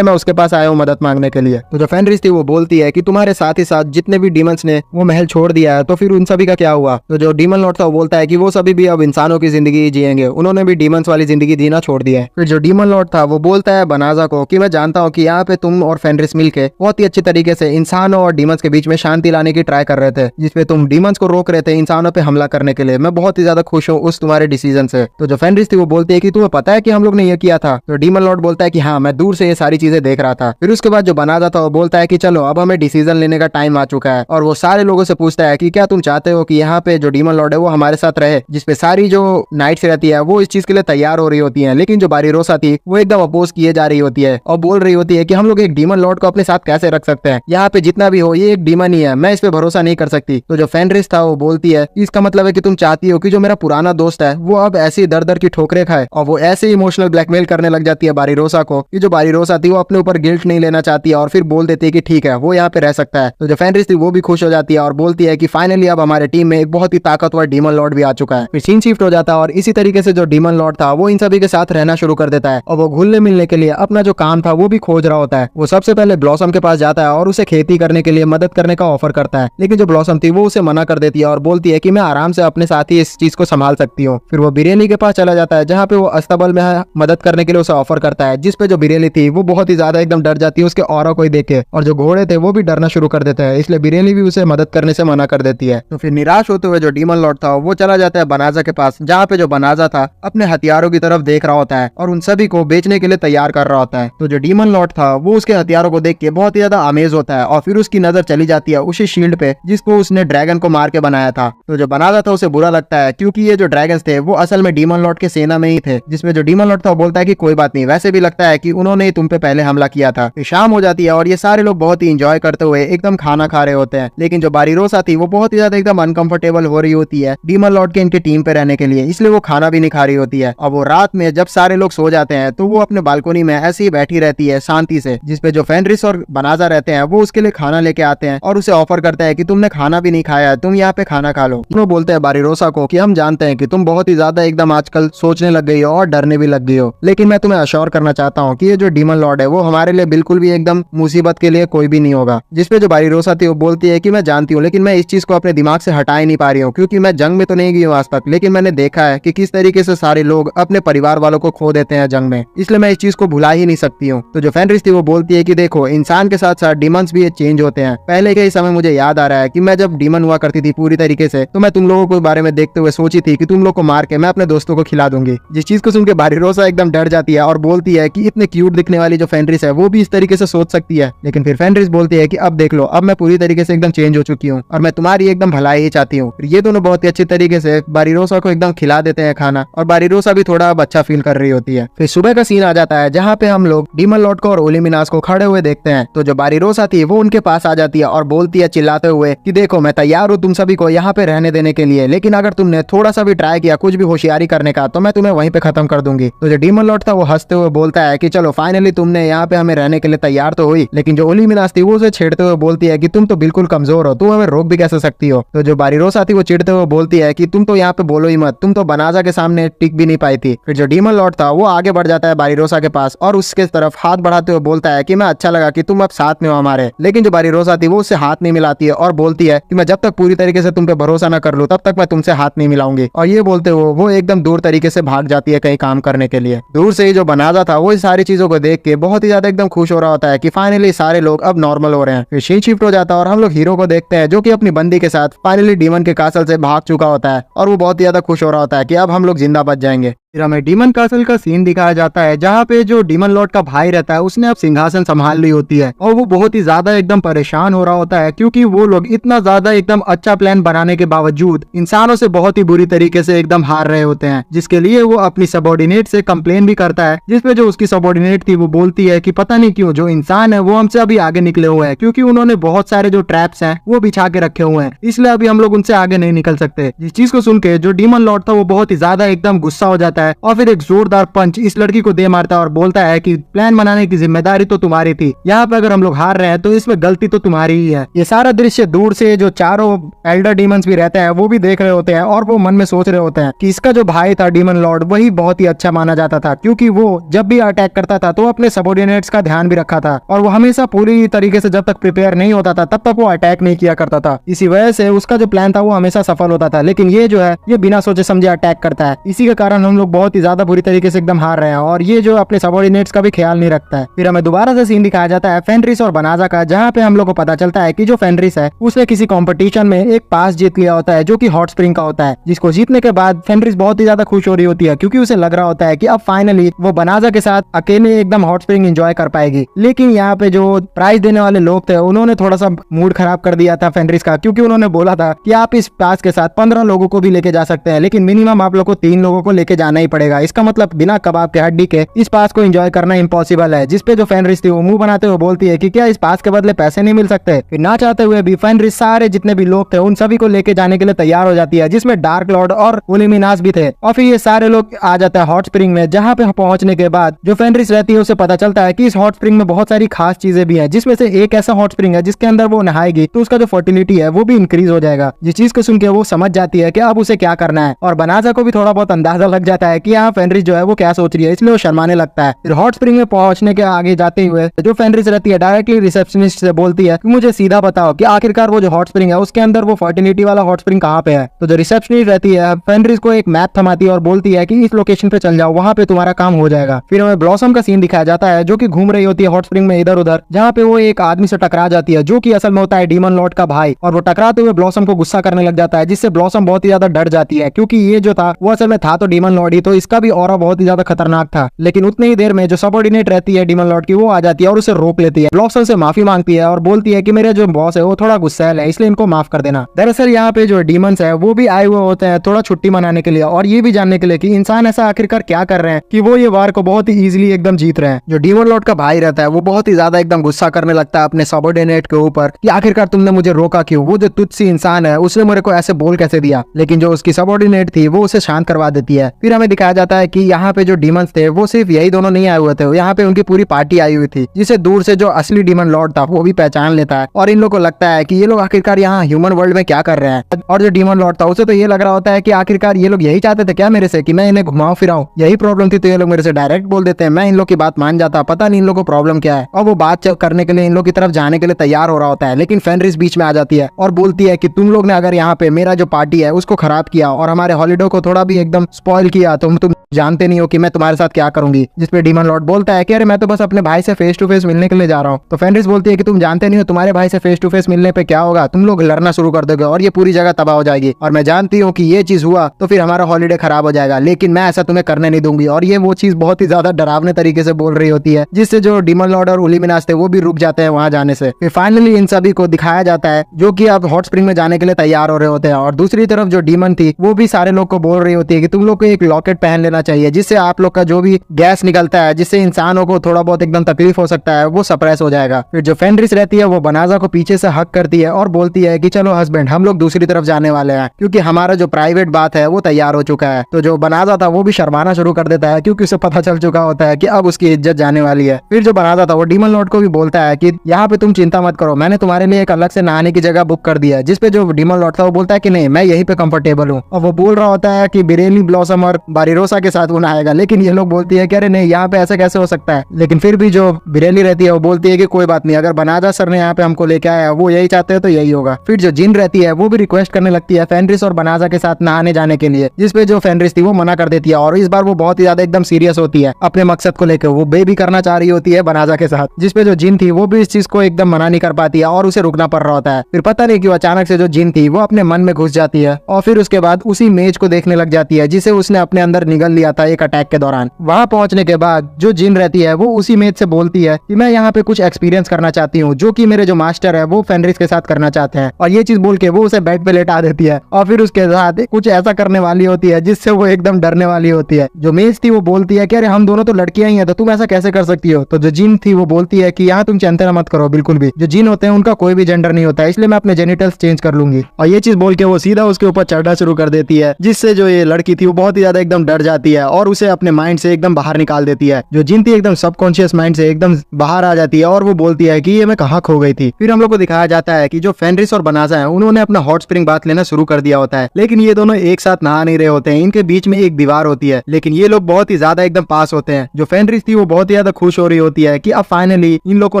पास आया हूँ मदद मांगने के लिए। तो जो फेनरिस थी वो बोलती है कि तुम्हारे साथ ही साथ जितने भी डीमंस ने वो महल छोड़ दिया है, तो फिर उन सभी का क्या हुआ। तो जो डीमन लॉर्ड था वो बोलता है कि वो सभी भी अब इंसानों की जिंदगी जिएंगे, उन्होंने भी डीमंस वाली जिंदगी जीना छोड़ दिया है। फिर जो डीमन लॉर्ड था वो बोलता है बनाजा को कि मैं जानता हूँ कि यहाँ पे तुम और फेनरिस मिलके बहुत ही अच्छे तरीके से इंसानों और डीमंस के बीच में शांति लाने की ट्राई कर रहे थे, जिसपे तुम डीमंस को रोक रहे थे इंसानों पे हमला करने के लिए। मैं बहुत ही ज्यादा खुश हूँ उस तुम्हारे डिसीजन से। तो जो फेनरिस थी वो बोलती है कि तुम्हें पता है कि हम लोग ने ये किया था? तो डीमन लॉर्ड बोलता है कि हाँ, मैं दूर से ये सारी चीजें देख रहा था। फिर उसके बाद जो बनाजा था वो बोलता है कि चलो अब हमें डिसीजन लेने का टाइम आ चुका है, और वो सारे लोगों से पूछता है कि क्या तुम चाहते हो कि यहाँ पे जो डीमन लॉर्ड है वो हमारे साथ रहे, जिसपे सारी जो नाइट्स रहती है वो इस चीज के लिए तैयार हो रही होती है। लेकिन जो बारीरोसा थी वो एकदम अपोज किए जा रही होती है और बोल रही होती है कि हम लोग एक डीमन लॉर्ड को अपने साथ कैसे रख सकते हैं, यहाँ पे जितना भी हो ये एक डीमन ही है, मैं इस पे भरोसा नहीं कर सकती। तो जो फेनरिस था वो बोलती है इसका मतलब है कि तुम चाहती हो कि जो मेरा पुराना दोस्त है वो अब ऐसी दर दर की ठोकरें खाए, और वो ऐसे इमोशनल ब्लैकमेल करने लग जाती है बारीरोसा को कि जो बारीरोसा थी वो अपने ऊपर गिल्ट नहीं लेना चाहती है और फिर बोल देती है कि ठीक है वो यहाँ पे रह सकता है। तो जो फेनरिस थी वो भी खुश हो जाती है और बोलती है कि फाइनली अब हमारे टीम में एक बहुत ही ताकतवर डीमन लॉर्ड भी आ चुका है। फिर सीन शिफ्ट हो जाता है और इसी तरीके से जो डीमन लॉर्ड था वो इन सभी के साथ रहना शुरू कर देता है, और वो घुलने मिलने के लिए अपना जो काम था वो भी खोज रहा होता है। वो सबसे पहले ब्लॉसम के पास जाता है और उसे खेती करने के लिए मदद करने का ऑफर करता है, लेकिन जो ब्लॉसम थी वो उसे मना कर देती है और बोलती है कि मैं आराम से अपने साथ ही इस चीज को संभाल सकती हूँ। फिर वो बिरेली के पास चला जाता है जहाँ पे वो अस्तबल में मदद करने के लिए उसे ऑफर करता है, जिसपे जो बिरेली थी वो बहुत ही ज्यादा एकदम डर जाती है उसके ऑरा को ही देख के, और जो घोड़े थे वो भी डरना शुरू कर देते हैं, इसलिए बिरेली भी उसे मदद करने से मना कर देती है। तो फिर निराश होते हुए जो डीमन लॉर्ड था वो चला जाता है बनाजा के पास, जहाँ पे जो बनाजा था अपने हथियारों की तरफ देख रहा होता है और उन सभी को बेचने के लिए तैयार कर रहा होता है। तो जो डीमन लॉर्ड था वो उसके हथियारों को देख के बहुत ही ज्यादा अमेज होता है और फिर उसकी नजर चली जाती है उसी शील्ड पे जिसको उसने ड्रैगन को मार के बनाया था। तो जो बनाजा था उसे बुरा लगता है क्योंकि ये जो ड्रैगन्स थे वो असल में डीमन लॉर्ड के सेना में ही थे, जिसमें जो डीमन लॉर्ड था वो बोलता है कि कोई बात नहीं, वैसे भी लगता है कि उन्होंने तुम पे पहले हमला किया था। फिर शाम हो जाती है और ये सारे लोग बहुत ही इंजॉय करते हुए एकदम खाना खा रहे होते हैं, लेकिन जो बारीरोसा थी वो बहुत ही ज्यादा एकदम अनकंफर्टेबल हो रही होती है डीमन लॉर्ड के इनके टीम पे रहने के लिए, इसलिए वो खाना भी नहीं खा रही होती है। और वो रात में जब सारे लोग सो जाते हैं तो वो अपने बालकोनी में ऐसे ही बैठी रहती है शांति से, जिसपे जो फेनरिस और बनाजा रहते हैं वो उसके लिए खाना लेके आते हैं और उसे ऑफर करता है कि तुमने खाना भी नहीं खाया, तुम यहाँ पे खाना खा लो। वो बोलते हैं बारीरोसा को कि हम जानते हैं कि तुम बहुत ही ज्यादा एकदम आजकल सोचने लग गई हो और डरने भी लग गई हो, लेकिन मैं तुम्हें अश्योर करना चाहता हूँ कि ये जो डीमन लॉर्ड है वो हमारे लिए बिल्कुल भी एकदम मुसीबत के लिए कोई भी नहीं होगा। जिसपे जो बारीरोसा थी वो बोलती है कि मैं जानती हूँ, लेकिन मैं इस चीज को अपने दिमाग से हटा ही नहीं पा रही हूँ क्योंकि मैं जंग में तो नहीं गई हूँ आज तक, लेकिन मैंने देखा है कि किस तरीके से सारे लोग अपने परिवार वालों को खो देते हैं जंग में, इसलिए मैं इस चीज को भुला ही नहीं सकती हूँ। तो जो फेनरिस थी वो बोलती है कि देखो इंसान के साथ साथ डीमंस भी चेंज होते हैं। पहले के ही समय मुझे याद आ रहा है कि मैं जब डीमन हुआ करती थी पूरी तरीके से, तो मैं तुम लोगों के बारे में देखते हुए सोची थी कि तुम लोग को मार के मैं अपने दोस्तों को खिला दूंगी। जिस चीज को सुन के बारीरोसा एकदम डर जाती है और बोलती है कि इतने क्यूट दिखने वाली जो फेनरिस है वो भी इस तरीके से सोच सकती है। लेकिन फिर फेनरिस बोलती है कि अब देख लो, अब मैं पूरी तरीके से एकदम चेंज हो चुकी हूँ और मैं तुम्हारी एकदम भलाई ही चाहती हूँ। ये दोनों बहुत ही अच्छी तरीके से बारीरोसा को एकदम खिला देते हैं खाना, और बारीरोसा भी थोड़ा अब अच्छा फील कर रही होती है। फिर सुबह का सीन आ जाता है जहाँ पे हम लोग डीमन लॉर्ड को और ओलिमिनास को खड़े हुए देखते हैं। तो जो बारीरोसा थी वो उनके पास आ जाती है और बोलती है चिल्लाते हुए कि देखो मैं तैयार हूँ तुम सभी को यहाँ पे रहने देने के लिए, लेकिन अगर तुमने थोड़ा सा भी ट्राई किया कुछ भी होशियारी करने का तो मैं तुम्हें वहीं पे खत्म कर दूंगी। तो जो डीमन लॉर्ड था वो हंसते हुए बोलता है कि चलो फाइनली तुमने यहाँ पे हमें रहने के लिए तैयार तो हुई, लेकिन जो ओलिमिनास थी वो उसे छेड़ते हुए बोलती है कि तुम तो बिल्कुल कमजोर हो, तुम हमें रोक भी कैसे सकती हो। तो जो बारीरोसा थी वो चिढ़ते हुए बोलती है कि तुम तो यहाँ पे बोलो ही मत, तुम तो बनाजा के सामने टिक भी नहीं पाई थी। फिर जो डीमन लॉर्ड था वो आगे बढ़ जाता है बारीरोसा के पास और उसके तरफ हाथ बढ़ाते हुए बोलता है कि मैं अच्छा लगा कि तुम अब साथ में हो हमारे, लेकिन जो बारीरोसा थी वो उससे हाथ नहीं मिलाती है और बोलती है कि मैं जब तक पूरी तरीके से तुम पे भरोसा न कर लूं तब तक मैं तुमसे हाथ नहीं मिलाऊंगी। और ये बोलते हुए वो एकदम दूर तरीके से भाग जाती है कहीं काम करने के लिए। दूर से ही जो बनाजा था वो इस सारी चीजों को देख के बहुत ही ज्यादा एकदम खुश हो रहा होता है कि फाइनली सारे लोग अब नॉर्मल हो रहे हैं। फिर सीन शिफ्ट हो जाता है और हम लोग हीरो को देखते हैं जो कि अपनी बंदी के साथ फाइनली डीमन के कासल से भाग चुका होता है और वो बहुत ही ज्यादा खुश हो रहा होता है कि अब हम लोग जिंदा बच जाएंगे। फिर हमें डीमन कासल का सीन दिखाया जाता है जहाँ पे जो डीमन लॉर्ड का भाई रहता है उसने अब सिंहासन संभाल ली होती है और वो बहुत ही ज्यादा एकदम परेशान हो रहा होता है क्योंकि वो लोग इतना ज्यादा एकदम अच्छा प्लान बनाने के बावजूद इंसानों से बहुत ही बुरी तरीके से एकदम हार रहे होते हैं, जिसके लिए वो अपनी सबॉर्डिनेट से कंप्लेन भी करता है, जिसपे जो उसकी सबॉर्डिनेट थी वो बोलती है कि पता नहीं क्यों जो इंसान है वो हमसे अभी आगे निकले हुए हैं क्योंकि उन्होंने बहुत सारे जो ट्रैप्स हैं वो बिछा के रखे हुए हैं, इसलिए अभी हम लोग उनसे आगे नहीं निकल सकते। जिस चीज को सुन के जो डीमन लॉर्ड था वो बहुत ही ज्यादा एकदम गुस्सा हो जाता है और फिर एक जोरदार पंच इस लड़की को दे मारता है और बोलता है कि प्लान बनाने की जिम्मेदारी तो तुम्हारी थी, यहाँ पे अगर हम लोग हार रहे हैं तो इसमें गलती तो तुम्हारी ही है। ये सारा दृश्य दूर से जो चारों एल्डर डीमंस भी रहते हैं वो भी देख रहे होते हैं और वो मन में सोच रहे होते हैं कि इसका जो भाई था डीमन लॉर्ड वही बहुत ही अच्छा माना जाता था क्योंकि वो जब भी अटैक करता था तो अपने सबॉर्डिनेट्स का ध्यान भी रखा था और वो हमेशा पूरी तरीके से जब तक प्रिपेयर नहीं होता था तब तक वो अटैक नहीं किया करता था। इसी वजह से उसका जो प्लान था वो हमेशा सफल होता था, लेकिन ये जो है ये बिना सोचे समझे अटैक करता है। इसी के कारण हम लोग बहुत ही ज्यादा बुरी तरीके से एकदम हार रहे हैं और ये जो अपने सबॉर्डिनेट्स का भी ख्याल नहीं रखता है। फिर हमें दोबारा से सीन दिखाया जाता है फेनरिस और बनाजा का, जहाँ पे हम लोग को पता चलता है कि जो फेनरिस है उसने किसी कंपटीशन में एक पास जीत लिया होता है जो कि हॉट स्प्रिंग का होता है, जिसको जीतने के बाद फेनरिस बहुत ही ज्यादा खुश हो रही होती है क्योंकि उसे लग रहा होता है कि अब फाइनली वो बनाजा के साथ अकेले एकदम हॉट स्प्रिंग एंजॉय कर पाएगी। लेकिन यहाँ पे जो प्राइज देने वाले लोग थे उन्होंने थोड़ा सा मूड खराब कर दिया था फेनरिस का, क्योंकि उन्होंने बोला था कि आप इस पास के साथ 15 लोगों को भी लेके जा सकते हैं, लेकिन मिनिमम आप लोग को 3 लोगों को लेके जाना ही पड़ेगा। इसका मतलब बिना कबाब के हड्डी के इस पास को एंजॉय करना इम्पॉसिबल है। जिसपे जो फेनरिस थी वो मुंह बनाते हुए बोलती है कि क्या इस पास के बदले पैसे नहीं मिल सकते। फिर ना चाहते हुए भी फेनरिस सारे जितने भी लोग थे उन सभी को लेके जाने के लिए तैयार हो जाती है, जिसमें डार्क लॉर्ड और उलिमिनास भी थे। और फिर ये सारे लोग आ जाते हैं हॉट स्प्रिंग में, जहाँ पे पहुंचने के बाद जो फेनरिस रहती है उसे पता चलता है कि इस हॉट स्प्रिंग में बहुत सारी खास चीजें भी हैं, जिसमें से एक ऐसा हॉट स्प्रिंग है जिसके अंदर वो नहाएगी तो उसका जो फर्टिलिटी है वो भी इंक्रीज हो जाएगा। जिस चीज को सुन के वो समझ जाती है कि अब उसे क्या करना है, और बनाजा को भी थोड़ा बहुत अंदाजा लग जाता है कि यहाँ फेनरिस जो है वो क्या सोच रही है, इसलिए वो शर्माने लगता है। फिर हॉट स्प्रिंग में पहुंचने के आगे जाते हुए जो फेनरिस रहती है डायरेक्टली रिसेप्शनिस्ट से बोलती है कि मुझे सीधा बताओ कि आखिरकार वो जो हॉट स्प्रिंग है उसके अंदर वो फर्टिलिटी वाला हॉट स्प्रिंग कहाँ पे है। तो जो रिसेप्शनिस्ट रहती है फेनरिस को एक मैप थमाती है और बोलती है कि इस लोकेशन पे चल जाओ, वहाँ पे तुम्हारा काम हो जाएगा। फिर हमें ब्लॉसम का सीन दिखाया जाता है जो कि घूम रही होती है हॉट स्प्रिंग में इधर उधर, जहाँ पे वो एक आदमी से टकरा जाती है जो कि असल में होता है डीमन लॉर्ड का भाई, और वो टकराते हुए ब्लॉसम को गुस्सा करने लग जाता है, जिससे ब्लॉसम बहुत ही ज्यादा डर जाती है क्योंकि ये जो था वो असल में था तो डीमन लॉर्ड ही, तो इसका भी ऑरा बहुत ही ज्यादा खतरनाक था। लेकिन उतनी ही देर में जो सबऑर्डिनेट रहती है डीमन लॉर्ड की वो आ जाती है और उसे रोक लेती है। ब्लॉसम से माफी मांगती है और बोलती है कि मेरे जो बॉस है वो थोड़ा गुस्सैल है, इसलिए इनको माफ कर देना। दरअसल यहाँ पे जो डीमंस है वो भी आए हुए होते हैं थोड़ा छुट्टी मनाने के लिए और ये भी जानने के लिए कि इंसान ऐसा आखिरकार क्या कर रहे हैं कि वो ये वार को बहुत ही इजीली एकदम जीत रहे हैं। जो डीमन लॉर्ड का भाई रहता है वो बहुत ही ज्यादा एकदम गुस्सा करने लगता है अपने सबऑर्डिनेट के ऊपर कि आखिरकार तुमने मुझे रोका क्यों, वो जो तुच्छी इंसान है उसने मेरे को ऐसे बोल कैसे दिया। लेकिन जो उसकी सबऑर्डिनेट थी वो उसे शांत करवा देती है। फिर हमें दिखाया जाता है कि यहाँ पे जो डीमंस थे वो सिर्फ यही दोनों नहीं आए हुए थे, यहाँ पे उनकी पूरी पार्टी आई हुई थी, जिसे दूर से जो असली डीमन लॉर्ड था वो भी पहचान लेता है और इन लोगों को लगता है कि ये लोग आखिरकार यहाँ ह्यूमन वर्ल्ड में क्या कर रहे हैं। और जो डीमन लॉर्ड था उसे तो ये लग रहा होता है कि आखिरकार ये लोग यही चाहते थे क्या मेरे से कि मैं इन्हें घुमाऊं फिराऊं, यही प्रॉब्लम थी तो ये लोग मेरे से डायरेक्ट बोल देते हैं, मैं इन लोग की बात मान जाता, पता नहीं इन लोग को प्रॉब्लम क्या है। और वो बात करने के लिए इन लोग की तरफ जाने के लिए तैयार हो रहा होता है, लेकिन फेनरिस बीच में आ जाती है और बोलती है कि तुम लोग ने अगर यहाँ पे मेरा जो पार्टी है उसको खराब किया और हमारे हॉलीडे को थोड़ा भी एकदम स्पॉइल किया तो तुम जानते नहीं हो कि मैं तुम्हारे साथ क्या करूंगी। जिसपे डीमन लॉर्ड बोलता है कि अरे मैं तो बस अपने भाई से फेस टू फेस मिलने के लिए जा रहा हूँ। तो फेनरिस बोलती है कि तुम जानते नहीं हो तुम्हारे भाई से फेस टू फेस मिलने पे क्या होगा, तुम लोग लड़ना शुरू कर दोगे और ये पूरी जगह तबाह हो जाएगी, और मैं जानती हूँ कि ये चीज हुआ तो फिर हमारा हॉलीडे खराब हो जाएगा, लेकिन मैं ऐसा तुम्हें करने नहीं दूंगी। और ये वो चीज बहुत ही ज्यादा डरावने तरीके से बोल रही होती है, जिससे जो डीमन लॉर्ड और उलिमिनास थे वो भी रुक जाते हैं वहां जाने से। फिर फाइनली इन सभी को दिखाया जाता है जो कि अब हॉट स्प्रिंग में जाने के लिए तैयार हो रहे होते हैं, और दूसरी तरफ जो डीमन थी वो भी सारे लोग को बोल रही होती है कि तुम लोग को एक लॉकेट पहन लेना चाहिए, जिससे आप लोग का जो भी गैस निकलता है जिससे इंसानों को थोड़ा बहुत एकदम तकलीफ हो सकता है वो सप्रेस हो जाएगा। फिर जो फेनरिस रहती है वो बनाजा को पीछे से हक करती है और बोलती है कि चलो हस्बैंड हम लोग दूसरी तरफ जाने वाले हैं क्योंकि हमारा जो प्राइवेट बात है वो तैयार हो चुका है। तो जो बनाजा था वो भी शर्माना शुरू कर देता है क्योंकि उसे पता चल चुका होता है कि अब उसकी इज्जत जाने वाली है। फिर जो बनाजा था वो डीमन लॉर्ड को भी बोलता है कि यहाँ पे तुम चिंता मत करो, मैंने तुम्हारे लिए एक अलग से नहाने की जगह बुक कर दिया है। जिसपे जो डीमन लॉर्ड था वो बोलता है कि नहीं मैं यहीं पे कंफर्टेबल हूँ, और वो बोल रहा होता है कि बिरेली ब्लॉसम और बारिरोसा के साथ वो नहाएगा, लेकिन ये लोग बोलती है कि अरे नहीं यहाँ पे ऐसा कैसे हो सकता है। लेकिन फिर भी जो बिरेली रहती है वो बोलती है कि कोई बात नहीं, अगर बनाजा सर ने यहाँ पे हमको लेके आया वो यही चाहते हैं तो यही होगा। फिर जो जिन रहती है वो भी रिक्वेस्ट करने लगती है फेनरिस और बनाजा के साथ नहाने जाने के लिए, जिसपे जो फेनरिस थी वो मना कर देती है, और इस बार वो बहुत ही ज्यादा एकदम सीरियस होती है अपने मकसद को लेकर, वो बेबी करना चाह रही होती है बनाजा के साथ। जिसपे जो जिन थी वो भी इस चीज को एकदम मना नहीं कर पाती है और उसे रुकना पड़ रहा होता है। फिर पता नहीं क्यों अचानक से जो जिन थी वो अपने मन में घुस जाती है और फिर उसके बाद उसी मेज को देखने लग जाती है जिसे उसने अपने अंदर निगल लिया था एक अटैक के दौरान। वहां पहुंचने के बाद जो जिन रहती है वो उसी मेज से बोलती है कि मैं यहाँ पे कुछ एक्सपीरियंस करना चाहती हूँ जो कि मेरे जो मास्टर है वो फेनरिस के साथ करना चाहते हैं, और ये चीज बोल के वो उसे बेड पे लेटा देती है और फिर उसके साथ कुछ ऐसा करने वाली होती है जिससे वो एकदम डरने वाली होती है। जो मेज थी वो बोलती है कि अरे हम दोनों तो लड़कियां ही हैं तो तुम ऐसा कैसे कर सकती हो। तो जो जिन थी वो बोलती है कि यहाँ तुम चिंता मत करो, बिल्कुल भी जो जिन होते हैं उनका कोई भी जेंडर नहीं होता है, इसलिए मैं अपने जेनिटल्स चेंज कर लूंगी। और ये चीज बोल के वो सीधा उसके ऊपर चढ़ना शुरू कर देती है, जिससे जो ये लड़की थी वो बहुत ही ज्यादा एकदम डर जाती है और उसे अपने माइंड से एकदम बाहर निकाल देती है। जो जिन थी एकदम सबकॉन्शियस माइंड से एकदम बाहर आ जाती है और वो बोलती है कि ये मैं कहाँ खो गई थी। फिर हम लोग को दिखाया जाता है कि जो फेनरिस और बनाजा है उन्होंने अपना हॉट स्प्रिंग बाथ लेना शुरू कर दिया होता है, लेकिन ये दोनों एक साथ नहा नहीं रहे होते हैं, इनके बीच में एक दीवार होती है, लेकिन ये लोग बहुत ही ज्यादा एकदम पास होते हैं। जो फेनरिस थी वो बहुत ही ज्यादा खुश हो रही होती है कि अब फाइनली इन लोग को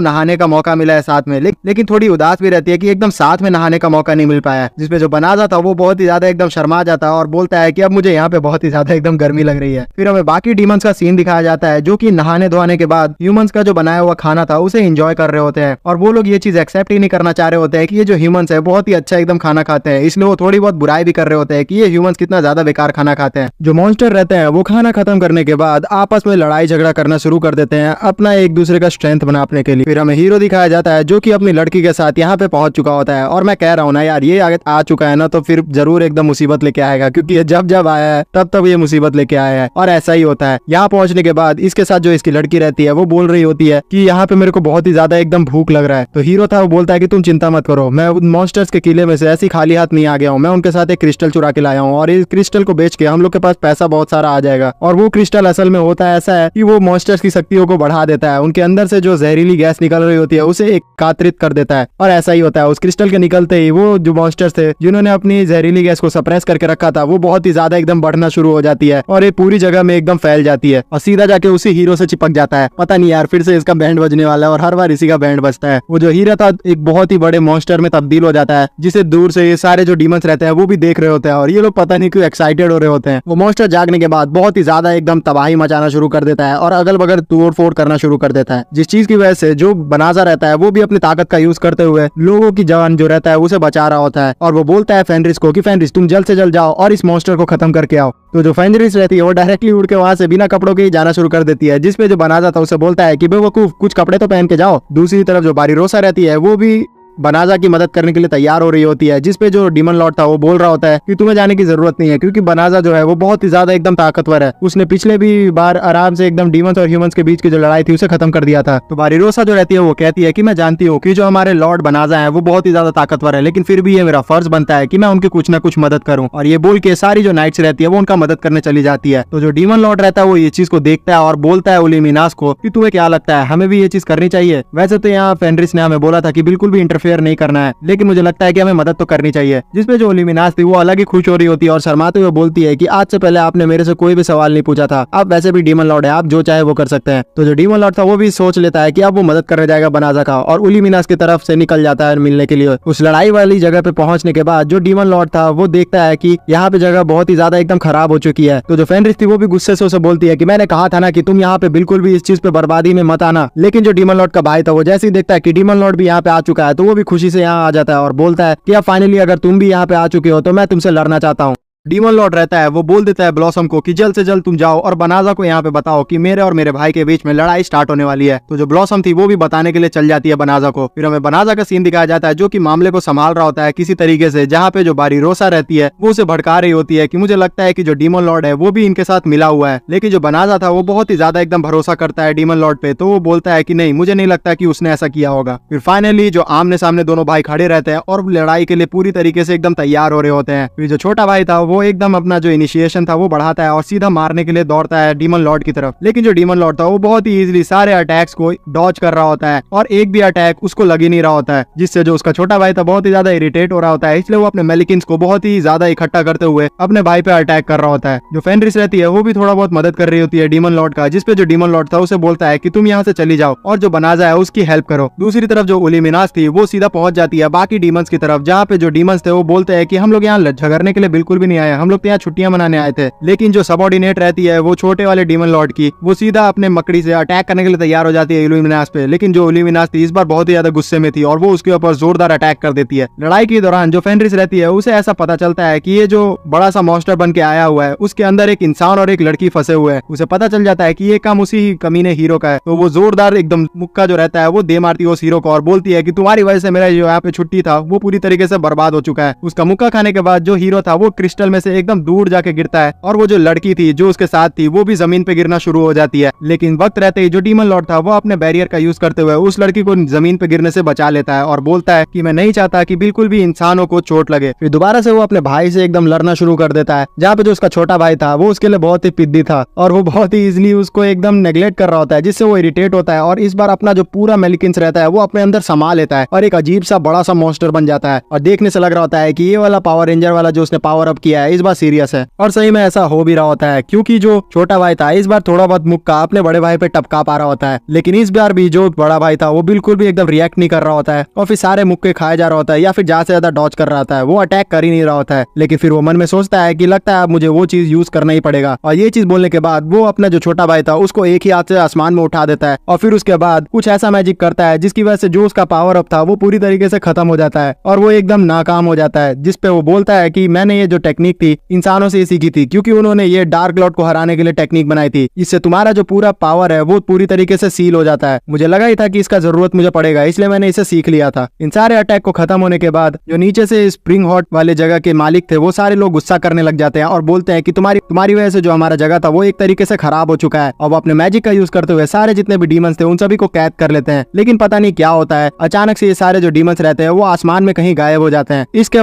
नहाने का मौका मिला है साथ में, लेकिन थोड़ी उदास भी रहती है कि एकदम साथ में नहाने का मौका नहीं मिल पाया। जिसपे जो बनाजा था वो बहुत ही ज्यादा एकदम शर्मा जाता है और बोलता है कि अब मुझे यहाँ पे बहुत ही ज्यादा एकदम गर्मी लग रही है। फिर हमें बाकी डीमंस का सीन दिखाया जाता है जो कि नहाने धोने के बाद ह्यूमंस का जो बनाया हुआ खाना था उसे एंजॉय कर रहे होते हैं, और वो लोग ये चीज एक्सेप्ट ही नहीं करना चाह रहे होते हैं कि ये जो ह्यूमंस है बहुत ही अच्छा एकदम खाना खाते हैं, इसलिए वो थोड़ी बहुत बुराई भी कर रहे होते हैं कि ये ह्यूमंस कितना ज्यादा बेकार खाना खाते हैं। जो मॉन्स्टर रहते हैं वो खाना खत्म करने के बाद आपस में लड़ाई झगड़ा करना शुरू कर देते हैं अपना एक दूसरे का स्ट्रेंथ बनाने के लिए। फिर हमें हीरो दिखाया जाता है जो कि अपनी लड़की के साथ यहाँ पे पहुंच चुका होता है, और मैं कह रहा हूँ ना यार, ये आगे आ चुका है ना तो फिर जरूर एकदम मुसीबत लेके आएगा, क्योंकि ये जब जब आया है तब तब ये मुसीबत लेके आया है, और ऐसा ही होता है। यहाँ पहुंचने के बाद इसके साथ जो इसकी लड़की रहती है वो बोल रही होती है कि यहाँ पे मेरे को बहुत ही ज्यादा एकदम भूख लग रहा है। तो हीरो था वो बोलता है कि तुम चिंता मत करो, मैं मॉन्स्टर्स के किले में से ऐसी खाली हाथ नहीं आ गया हूँ, मैं उनके साथ एक क्रिस्टल चुरा के लाया हूँ, और इस क्रिस्टल को बेच के हम लोग के पास पैसा बहुत सारा आ जाएगा। और वो क्रिस्टल असल में होता है ऐसा है कि वो मॉन्स्टर्स की शक्तियों को बढ़ा देता है, उनके अंदर से जो जहरीली गैस निकल रही होती है उसे एकत्रित कर देता है, और ऐसा ही होता है। उस क्रिस्टल के निकलते ही वो जो मॉन्स्टर्स थे जिन्होंने अपनी जहरीली गैस को सप्रेस करके रखा था वो बहुत ही ज्यादा एकदम बढ़ना शुरू हो जाती है, और ये पूरी जगह में एकदम फैल जाती है, और सीधा जाके उसी हीरो से चिपक जाता है। पता नहीं यार, फिर से इसका बैंड बजने वाला है, और हर बार इसी का बैंड बजता है। वो जो हीरो था एक बहुत ही बड़े मॉन्स्टर में तब्दील हो जाता है, जिसे दूर से ये सारे जो डीमंस रहते हैं वो भी देख रहे होते हैं, और ये लोग पता नहीं क्यों एक्साइटेड हो रहे होते हैं। वो मॉन्स्टर जागने के बाद बहुत ही ज्यादा एकदम तबाही मचाना शुरू कर देता है, और अगल बगल तोड़ फोड़ करना शुरू कर देता है, जिस चीज की वजह से जो बनाजा रहता है वो भी अपनी ताकत का यूज करते हुए लोगों की जान जो रहता है उसे बचा रहा होता है। और वो बोलता है फेनरिस को कि फेनरिस तुम जल्द से जल्द जाओ और इस मॉन्स्टर को खत्म करके आओ। तो जो फेनरिस रहती है वो डायरेक्टली उड़ के वहां से बिना कपड़ों के ही जाना शुरू कर देती है, जिसपे जो बनाजा था उसे बोलता है कि बेवकूफ कुछ कपड़े तो पहन के जाओ। दूसरी तरफ जो बारीरोसा रहती है वो भी बनाजा की मदद करने के लिए तैयार हो रही होती है, जिसपे जो डीमन लॉर्ड था वो बोल रहा होता है कि तुम्हें जाने की जरूरत नहीं है, क्योंकि बनाजा जो है वो बहुत ही ज्यादा एकदम ताकतवर है, उसने पिछले भी बार आराम से एकदम डीमंस और ह्यूमंस के बीच की जो लड़ाई थी उसे खत्म कर दिया था। तो बारीरोसा जो रहती है वो कहती है कि मैं जानती हूँ कि जो हमारे लॉर्ड बनाजा है वो बहुत ही ज्यादा ताकतवर है, लेकिन फिर भी ये मेरा फर्ज बनता है कि मैं उनकी कुछ न कुछ मदद करूँ। और ये बोल के सारी जो नाइट्स रहती है वो उनका मदद करने चली जाती है। तो जो डीमन लॉर्ड रहता है वो ये चीज को देखता है और बोलता है उलिमिनास को कि तुम्हें क्या लगता है हमें भी ये चीज करनी चाहिए। वैसे तो यहाँ फेनरिस ने हमें बोला था कि बिल्कुल भी इंटरफेयर नहीं करना है, लेकिन मुझे लगता है कि हमें मदद तो करनी चाहिए। जिसपे जो उलिमिनास थी वो अलग ही खुश हो रही होती है और शर्माते हुए बोलती है कि आज से पहले आपने मेरे से कोई भी सवाल नहीं पूछा था, आप वैसे भी डीमन लॉर्ड है, आप जो चाहे वो कर सकते हैं। तो जो डीमन लॉर्ड था वो भी सोच लेता है कि अब वो मदद करने जाएगा बनाजा का, और उलिमिनास की तरफ से निकल जाता है मिलने के लिए। उस लड़ाई वाली जगह पे पहुंचने के बाद जो डीमन लॉर्ड था वो देखता है कि यहाँ पे जगह बहुत ही ज्यादा एकदम खराब हो चुकी है। तो जो फेनरिस थी वो भी गुस्से से उसे बोलती है कि मैंने कहा था ना कि तुम यहाँ पे बिल्कुल भी इस चीज पे बर्बादी में मत आना। लेकिन जो डीमन लॉर्ड का भाई था वो जैसे ही देखता है कि डीमन लॉर्ड भी यहाँ पे आ चुका है तो वो भी खुशी से यहाँ आ जाता है और बोलता है कि अब फाइनली अगर तुम भी यहाँ पे आ चुके हो तो मैं तुमसे लड़ना चाहता हूँ। डीमन लॉर्ड रहता है वो बोल देता है ब्लॉसम को कि जल्द से जल्द तुम जाओ और बनाजा को यहाँ पे बताओ कि मेरे और मेरे भाई के बीच में लड़ाई स्टार्ट होने वाली है। तो जो ब्लॉसम थी वो भी बताने के लिए चल जाती है बनाजा को। फिर हमें बनाजा का सीन दिखाया जाता है जो कि मामले को संभाल रहा होता है किसी तरीके से, जहाँ पे जो बारीरोसा रहती है वो उसे भड़का रही होती है कि मुझे लगता है कि जो डीमन लॉर्ड है वो भी इनके साथ मिला हुआ है। लेकिन जो बनाजा था वो बहुत ही ज्यादा एकदम भरोसा करता है डीमन लॉर्ड पे, तो वो बोलता है कि नहीं, मुझे नहीं लगता कि उसने ऐसा किया होगा। फिर फाइनली जो आमने सामने दोनों भाई खड़े रहते हैं और लड़ाई के लिए पूरी तरीके से एकदम तैयार हो रहे होते हैं। फिर जो छोटा भाई था वो एकदम अपना जो इनिशिएशन था वो बढ़ाता है और सीधा मारने के लिए दौड़ता है डीमन लॉर्ड की तरफ। लेकिन जो डीमन लॉर्ड था वो बहुत ही इजीली सारे अटैक्स को डॉज कर रहा होता है और एक भी अटैक उसको लग ही नहीं रहा होता है, जिससे जो उसका छोटा भाई था बहुत ही ज्यादा इरिटेट हो रहा होता है। इसलिए वो अपने मेलिकिन्स को बहुत ही ज्यादा इकट्ठा करते हुए अपने भाई पे अटैक कर रहा होता है। जो फेनरिस रहती है वो भी थोड़ा बहुत मदद कर रही होती है डीमन लॉर्ड का, जिसपे जो डीमन लॉर्ड था उसे बोलता है कि तुम यहाँ से चली जाओ और जो बनाजा है उसकी हेल्प करो। दूसरी तरफ जो उलिमिनास थी वो सीधा पहुंच जाती है बाकी डीमंस की तरफ, जहाँ पे जो डीमंस थे वो बोलते हैं कि हम लोग यहाँ झगड़ने के लिए बिल्कुल भी नहीं आए, हम लोग तो यहाँ छुट्टियां मनाने आए थे। लेकिन जो सबऑर्डिनेट रहती है वो छोटे वाले डीमन लॉर्ड की, वो सीधा अपने मकड़ी से अटैक करने के लिए तैयार हो जाती है इल्यूमिनास पे। लेकिन जो इल्यूमिनास थी इस बार बहुत ही ज्यादा गुस्से में थी और वो उसके ऊपर जोरदार अटैक कर देती है। लड़ाई के दौरान जो फेनरिस रहती है उसे ऐसा पता चलता है कि ये जो बड़ा सा मॉन्स्टर बन के आया हुआ है उसके अंदर एक इंसान और एक लड़की फंसे हुए हैं। उसे पता चल जाता है कि ये काम उसी कमीने हीरो का है, तो वो जोरदार एकदम मुक्का जो रहता है वो दे मारती है उस हीरो को और बोलती है कि तुम्हारी वजह से मेरा जो यहाँ पे छुट्टी था वो पूरी तरीके से बर्बाद हो चुका है। उसका मुक्का खाने के बाद जो हीरो था वो क्रिस्टल में से एकदम दूर जाके गिरता है और वो जो लड़की थी जो उसके साथ थी वो भी जमीन पे गिरना शुरू हो जाती है। लेकिन वक्त रहते ही जो डीमन लॉर्ड था वो अपने बैरियर का यूज करते हुए उस लड़की को जमीन पे गिरने से बचा लेता है और बोलता है कि मैं नहीं चाहता कि बिल्कुल भी इंसानों को चोट लगे। फिर दोबारा से वो अपने भाई से एकदम लड़ना शुरू कर देता है, जहाँ पे जो उसका छोटा भाई था वो उसके लिए बहुत ही पिद्दी था और वो बहुत ही इजिली उसको एकदम नेग्लेक्ट कर रहा होता है, जिससे वो इरिटेट होता है और इस बार अपना जो पूरा मेलिकिन्स रहता है वो अपने अंदर समा लेता है और एक अजीब सा बड़ा सा मॉन्स्टर बन जाता है। और देखने से लग रहा होता है कि ये वाला पावर रेंजर वाला जो उसने पावर अप किया है इस बार सीरियस है। और सही में ऐसा हो भी रहा होता है, क्योंकि जो छोटा भाई था इस बार थोड़ा बहुत मुक्का अपने बड़े भाई पे टपका पा रहा होता है, लेकिन इस बार भी जो बड़ा भाई था वो बिल्कुल भी एकदम रिएक्ट नहीं कर रहा होता है और फिर सारे मुक्के खाए जा रहा होता है या फिर ज्यादा से ज्यादा डॉज कर रहा होता है, वो अटैक कर ही नहीं रहा होता है। लेकिन फिर वो मन में सोचता है कि लगता है अब मुझे वो चीज यूज करना ही पड़ेगा, और ये चीज बोलने के बाद वो अपना जो छोटा भाई था उसको एक ही हाथ से आसमान में उठा देता है और फिर उसके बाद कुछ ऐसा मैजिक करता है जिसकी वजह से जो उसका पावर अप था वो पूरी तरीके से खत्म हो जाता है और वो एकदम नाकाम हो जाता है। जिसपे वो बोलता है कि मैंने ये जो टेक्निक थी इंसानों से ही सीखी थी, क्योंकि उन्होंने ये डार्क लॉर्ड को हराने के लिए टेक्निक बनाई थी। इससे तुम्हारा जो पूरा पावर है वो पूरी तरीके से सील हो जाता है। मुझे लगा ही था कि इसका जरूरत मुझे पड़ेगा, इसलिए मैंने इसे सीख लिया था। इन सारे अटैक को खत्म होने के बाद जो नीचे से स्प्रिंग हॉट वाले जगह के मालिक थे वो सारे लोग गुस्सा करने लग जाते हैं और बोलते हैं कि तुम्हारी वजह से जो हमारा जगह था वो एक तरीके से खराब हो चुका है। और वो अपने मैजिक का यूज करते हुए सारे जितने भी डीमंस थे उन सभी को कैद कर लेते हैं। लेकिन पता नहीं क्या होता है, अचानक से ये सारे जो डीमंस रहते हैं वो आसमान में कहीं गायब हो जाते हैं। इसके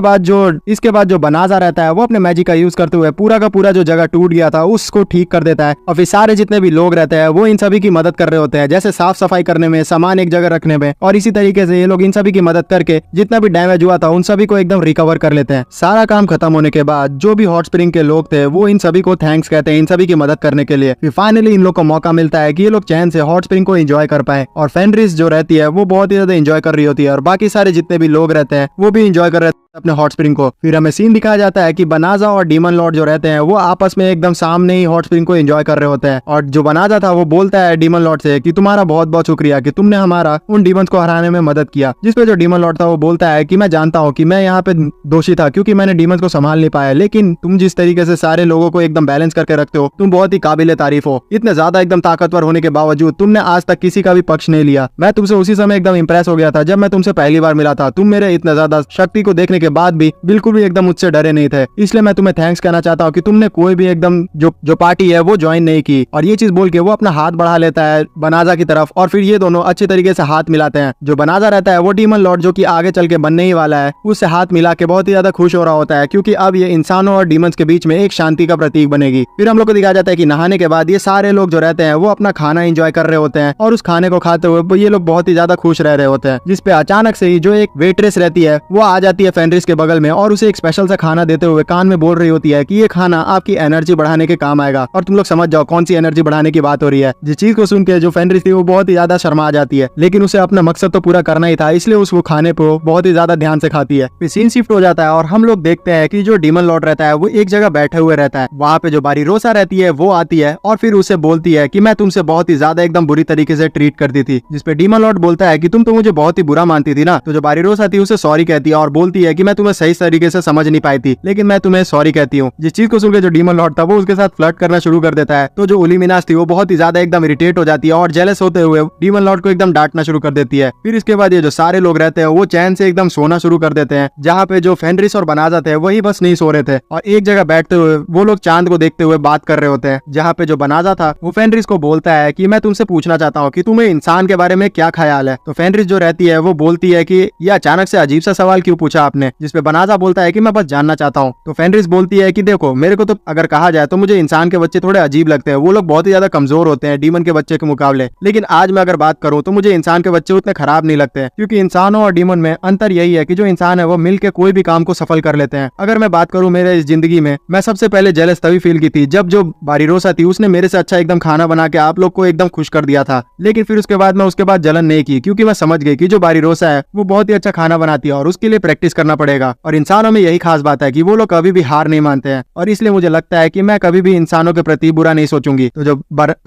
बाद जो बनाजा रहता है वो अपने मैजिक का यूज करते हुए पूरा का पूरा जो जगह टूट गया था उसको ठीक कर देता है। और फिर सारे जितने भी लोग रहते हैं वो इन सभी की मदद कर रहे होते हैं, जैसे साफ सफाई करने में, सामान एक जगह रखने में, और इसी तरीके से ये लोग इन सभी की मदद करके जितना भी डैमेज हुआ था उन सभी को एकदम रिकवर कर लेते हैं। सारा काम खत्म होने के बाद जो भी हॉट स्प्रिंग के लोग थे वो इन सभी को थैंक्स कहते हैं इन सभी की मदद करने के लिए। फिर फाइनली इन लोग को मौका मिलता है कि ये लोग चैन से हॉट स्प्रिंग को एंजॉय कर पाए। और फेनरिस जो रहती है वो बहुत ही ज्यादा एंजॉय कर रही होती है और बाकी सारे जितने भी लोग रहते हैं वो भी एंजॉय कर रहे हैं अपने हॉट स्प्रिंग को। फिर हमें सीन दिखाया जाता है कि बनाजा और डीमन लॉर्ड जो रहते हैं वो आपस में एकदम सामने ही हॉट स्प्रिंग को एंजॉय कर रहे होते हैं। और जो बनाजा था वो बोलता है डीमन लॉर्ड से कि तुम्हारा बहुत बहुत शुक्रिया कि तुमने हमारा उन डीमंस को हराने में मदद किया। जिसपे जो डीमन लॉर्ड था वो बोलता है कि मैं जानता हूँ कि मैं यहाँ पे दोषी था क्योंकि मैंने डीमंस को संभाल नहीं पाया, लेकिन तुम जिस तरीके से सारे लोगों को एकदम बैलेंस करके रखते हो तुम बहुत ही काबिले तारीफ हो। इतने ज्यादा एकदम ताकतवर होने के बावजूद तुमने आज तक किसी का भी पक्ष नहीं लिया। मैं तुमसे उसी समय एकदम इंप्रेस हो गया था जब मैं तुमसे पहली बार मिला था। तुम मेरे इतना ज्यादा शक्ति को देखने के बाद भी बिल्कुल भी एकदम मुझसे डरे नहीं थे, इसलिए मैं तुम्हें थैंक्स कहना चाहता हूँ कि तुमने कोई भी एकदम जो पार्टी है वो ज्वाइन नहीं की। और ये चीज बोल के वो अपना हाथ बढ़ा लेता है बनाजा की तरफ और फिर ये दोनों अच्छे तरीके से हाथ मिलाते हैं। जो बनाजा रहता है वो डीमन लॉर्ड जो कि आगे चल के बनने ही वाला है उससे हाथ मिला के बहुत ही ज्यादा खुश हो रहा होता है, क्योंकि अब ये इंसानों और डीमंस के बीच में एक शांति का प्रतीक बनेगी। फिर हम लोग को दिखाया जाता है कि नहाने के बाद ये सारे लोग जो रहते हैं वो अपना खाना एंजॉय कर रहे होते हैं और उस खाने को खाते हुए ये लोग बहुत ही ज्यादा खुश रह रहे होते हैं। जिसपे अचानक से ही जो एक वेट्रेस रहती है वो आ जाती है फेनरिस के बगल में और उसे एक स्पेशल सा खाना देते हुए कान में बोल रही होती है कि ये खाना आपकी एनर्जी बढ़ाने के काम आएगा। और तुम लोग समझ जाओ कौन सी एनर्जी बढ़ाने की बात हो रही है। जिस चीज को सुन के जो फेनरिस थी वो बहुत ही ज्यादा शर्मा जाती है, लेकिन उसे अपना मकसद तो पूरा करना ही था, इसलिए उस वो खाने को बहुत ही ज्यादा ध्यान से खाती है। फिर सीन शिफ्ट हो जाता है और हम लोग देखते हैं कि जो डीमन लॉर्ड रहता है वो एक जगह बैठे हुए रहता है। वहाँ पे जो बारीरोसा रहती है वो आती है और फिर उसे बोलती है कि मैं तुमसे बहुत ही ज्यादा एकदम बुरी तरीके से ट्रीट करती थी। जिसपे डीमन लॉर्ड बोलता है कि तुम तो मुझे बहुत ही बुरा मानती थी ना। तो जो बारीरोसा थी उसे सॉरी कहती है और बोलती है कि मैं तुम्हें सही तरीके से समझ नहीं पाई थी, लेकिन मैं तुम्हें सॉरी कहती हूँ। जिस चीज को सुनकर जो डीमन लॉर्ड था वो उसके साथ फ्लर्ट करना शुरू कर देता है। तो जो ओलिमिनास थी वो बहुत ही ज्यादा एकदम इरिटेट हो जाती है और जेलस होते हुए डीमन लॉर्ड को एकदम डांटना शुरू कर देती है। फिर इसके बाद ये जो सारे लोग रहते हैं वो चैन से एकदम सोना शुरू कर देते हैं, जहाँ पे जो फेनरिस और बनाजा थे वही बस नहीं सो रहे थे और एक जगह बैठते हुए वो लोग चांद को देखते हुए बात कर रहे होते हैं। जहाँ पे जो बनाजा था वो फेनरिस को बोलता है कि मैं तुमसे पूछना चाहता हूँ कि तुम्हें इंसान के बारे में क्या ख्याल है। तो फेनरिस जो रहती है वो बोलती है कि ये अचानक से अजीब सा सवाल क्यों पूछा आपने। जिसपे बनाजा बोलता है कि मैं बस जानना चाहता हूँ। तो फेनरिस बोलती है कि देखो मेरे को तो अगर कहा जाए तो मुझे इंसान के बच्चे थोड़े अजीब लगते हैं, वो लोग बहुत ही ज्यादा कमजोर होते हैं डीमन के बच्चे के मुकाबले। लेकिन आज मैं अगर बात करूं तो मुझे इंसान के बच्चे उतने खराब नहीं लगते हैं, क्योंकि इंसानों और डीमन में अंतर यही है कि जो इंसान है वो मिलकर कोई भी काम को सफल कर लेते हैं। अगर मैं बात करूं मेरे इस जिंदगी में, मैं सबसे पहले जेलस तभी फील की थी जब जो बारीरोसा थी उसने मेरे से अच्छा एकदम खाना बना के आप लोग को एकदम खुश कर दिया था। लेकिन फिर उसके बाद मैं उसके बाद जलन नहीं की, क्योंकि मैं समझ गई कि जो बारीरोसा है वो बहुत ही अच्छा खाना बनाती है और उसके लिए प्रैक्टिस करना पड़ेगा। और इंसानों में यही खास बात है कि वो लोग कभी भी हार नहीं मानते हैं और इसलिए मुझे लगता है कि मैं कभी भी इंसानों के प्रति बुरा नहीं सोचूंगी। तो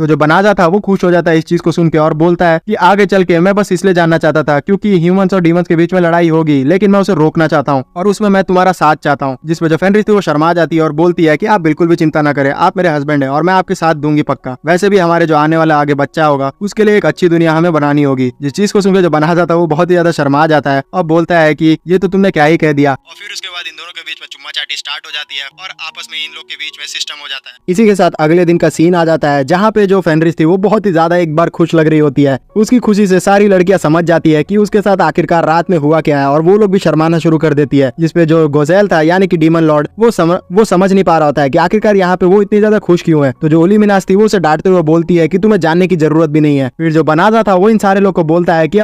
जो बनाजा था वो खुश हो जाता है इस चीज को सुन के और बोलता है कि आगे चल के मैं बस इसलिए जानना चाहता था क्योंकि ह्यूमंस और डीमंस के बीच में लड़ाई होगी, लेकिन मैं उसे रोकना चाहता हूँ और उसमें मैं तुम्हारा साथ चाहता हूँ। जिसमें जो फेनरिस थी वो शर्मा जाती है और बोलती है कि आप बिल्कुल भी चिंता न करें, आप मेरे हस्बैंड हैं और मैं आपके साथ दूंगी पक्का। वैसे भी हमारे जो आने वाला आगे बच्चा होगा उसके लिए एक अच्छी दुनिया हमें बनानी होगी। जिस चीज को सुनकर जो बनाजा था वो बहुत ही ज्यादा शर्मा जाता है और बोलता है कि ये तो तुमने क्या ही कह दिया। और फिर उसके बाद इन दोनों के बीच में चुम्मा चाटी स्टार्ट हो जाती है और आपस में इन लोग के बीच में सिस्टम हो जाता है। इसी के साथ अगले दिन का सीन आ जाता है जहाँ पे जो फेनरिस थी वो बहुत ही ज्यादा एक बार खुश लग रही होती है। उसकी खुशी से सारी लड़कियां समझ जाती है कि उसके साथ आखिरकार रात में हुआ क्या है और वो लोग भी शर्माना शुरू कर देती है। जिसपे जो गोजेल था यानी कि डीमन लॉर्ड वो समझ नहीं पा रहा होता है कि आखिरकार यहाँ पे वो इतनी ज्यादा खुश क्यों है। तो जो ओलिमिनास थी वो उसे डांटते हुए बोलती है कि तुम्हें जानने की जरूरत भी नहीं है। फिर जो बनाजा था वो इन सारे लोग को बोलता है कि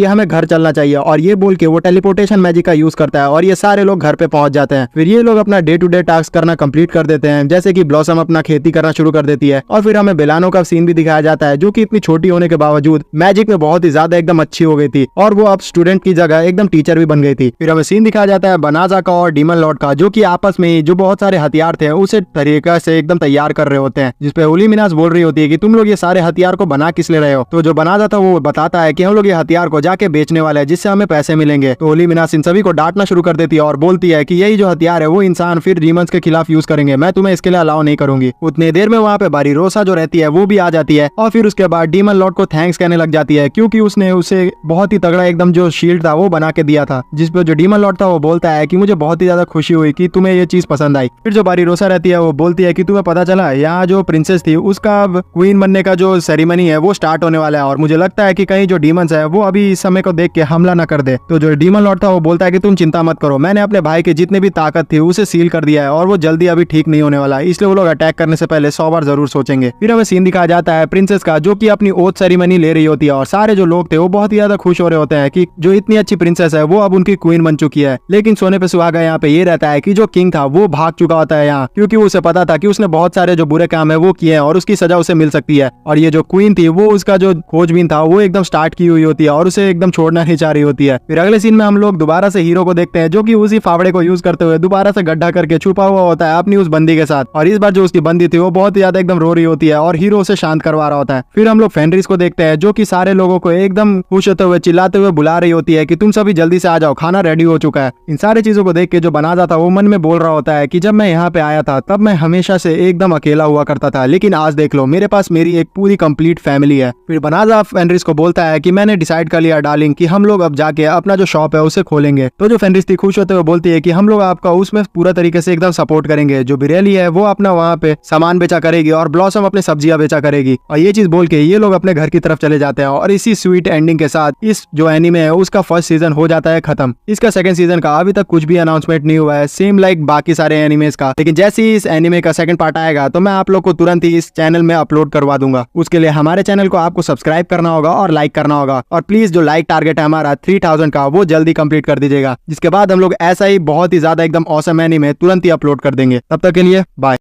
हमें घर चलना चाहिए और ये बोल के वो टेलीपोर्टेशन मैजिक का यूज करता है और ये सारे लोग घर पे पहुंच जाते हैं। फिर ये लोग अपना डे टू डे टास्क करना कंप्लीट कर देते हैं, जैसे कि ब्लॉसम अपना खेती करना शुरू कर देती है। और फिर हमें बेलानो का सीन भी दिखाया जाता है, जो कि इतनी छोटी होने के बावजूद मैजिक में बहुत ही ज्यादा एकदम अच्छी हो गई थी और वो अब स्टूडेंट की जगह एकदम टीचर भी बन गई थी। फिर हमें सीन दिखाया जाता है बनाजा का और डीमन लॉर्ड का, जो कि आपस में जो बहुत सारे हथियार थे उसे तरीका से एकदम तैयार कर रहे होते हैं, जिसपे होली मिनास बोल रही होती है कि तुम लोग ये सारे हथियार को बना किस ले रहे हो। तो जो बनाजा था वो बताता है कि हम लोग ये हथियार को जाके बेचने वाले हैं, जिससे हमें पैसे मिलेंगे। तो होली मिनास इन सभी को डांटना शुरू कर देती है और बोलती है कि यही जो हथियार है वो इंसान फिर डीमंस के खिलाफ यूज करेंगे, मैं तुम्हें इसके लिए अलाउ नहीं करूंगी। उतनी देर में वहाँ पे बारीरोसा जो रहती है वो भी आ जाती है और फिर उसके बाद डीमन लॉर्ड को थैंक्स कहने लग जाती है, क्योंकि उसने उसे बहुत ही तगड़ा एकदम जो शील्ड था वो बना के दिया था। जिसपे जो डीमन लॉर्ड था वो बोलता है कि मुझे बहुत ही ज्यादा खुशी हुई कि तुम्हें ये चीज पसंद आई। फिर जो बारीरोसा रहती है वो बोलती है कि तुम्हें पता चला यहाँ जो प्रिंसेस थी उसका क्वीन बनने का जो सेरेमनी है वो स्टार्ट होने वाला है और मुझे लगता है कि कहीं जो डीमंस है वो अभी इस समय को देख के हमला न कर दे। तो जो डीमन लॉर्ड था वो बोलता है कि तुम चिंता मत करो, मैंने अपने भाई के जितने भी ताकत थी उसे सील कर दिया है और वो जल्दी अभी ठीक नहीं होने वाला है, इसलिए वो लोग अटैक करने से पहले 100 बार जरूर सोचेंगे। फिर हमें सीन दिखाया जाता है प्रिंसेस का, जो कि अपनी ओथ सेरेमनी ले रही होती है और सारे जो लोग थे वो बहुत ही ज्यादा खुश हो रहे होते हैं कि जो इतनी अच्छी प्रिंसेस है वो अब उनकी क्वीन बन चुकी है। लेकिन सोने पे सुहागा यहाँ पे ये रहता है कि जो किंग था वो भाग चुका होता है यहाँ, क्योंकि उसे पता था कि उसने बहुत सारे जो बुरे काम है वो किए हैं और उसकी सजा उसे मिल सकती है। और ये जो क्वीन थी वो उसका जो खोजबीन था वो एकदम स्टार्ट की हुई होती है और उसे एकदम छोड़ना नहीं चाह रही होती है। फिर अगले सीन में हम लोग दोबारा से हीरो को देखते हैं, जो कि उसी फावड़े को यूज करते हुए दोबारा से गड्ढा करके छुपा हुआ होता है अपनी उस बंदी के साथ। और इस बार जो उसकी बंदी थी वो बहुत ही ज्यादा एकदम रो रही होती है और हीरो उसे शांत करवा रहा होता है। फिर हम लोग फेनरिस को देखते हैं, जो कि सारे लोगों को एकदम खुश होते हुए चिल्लाते हुए बुला रही होती है कि तुम सभी जल्दी से आ जाओ, खाना रेडी हो चुका है। इन सारी चीजों को देख के जो बनाजा था वो मन में बोल रहा होता है कि जब मैं यहाँ पे आया था तब मैं हमेशा से एकदम अकेला हुआ करता था, लेकिन आज देख लो मेरे पास मेरी एक पूरी कंप्लीट फैमिली है। फिर बनाजा फेनरिस को बोलता है कि मैंने डिसाइड कर लिया डार्लिंग कि हम लोग अब जाके अपना जो शॉप है उसे खोलेंगे। तो जो फेनरिस थी खुश होते हुए बोलती है कि हम लोग आपका उसमें पूरा तरीके से एकदम सपोर्ट करेंगे। जो बिरेली है वो अपना वहाँ पे सामान बेचा करेगी और ब्लॉसम अपने सब्जियां बेचा करेगी। और ये चीज बोल के ये लोग अपने घर की तरफ चले जाते हैं और इसी स्वीट एंडिंग के साथ इस जो एनीमे है उसका फर्स्ट सीजन हो जाता है खत्म। इसका सेकंड सीजन का अभी तक कुछ भी अनाउंसमेंट नहीं हुआ है, सेम लाइक बाकी सारे एनिमेज का। लेकिन जैसे ही इस एनीमे का सेकंड पार्ट आएगा तो मैं आप लोग को तुरंत ही इस चैनल में अपलोड करवा दूंगा। उसके लिए हमारे चैनल को आपको सब्सक्राइब करना होगा और लाइक करना होगा, और प्लीज जो लाइक टारगेट है हमारा 3000 का वो जल्दी कंप्लीट कर दीजिएगा, जिसके बाद हम लोग ऐसा ही बहुत ही ज्यादा एकदम ऑसम एनीमे तुरंत ही अपलोड कर देंगे। तब तक के लिए बाय।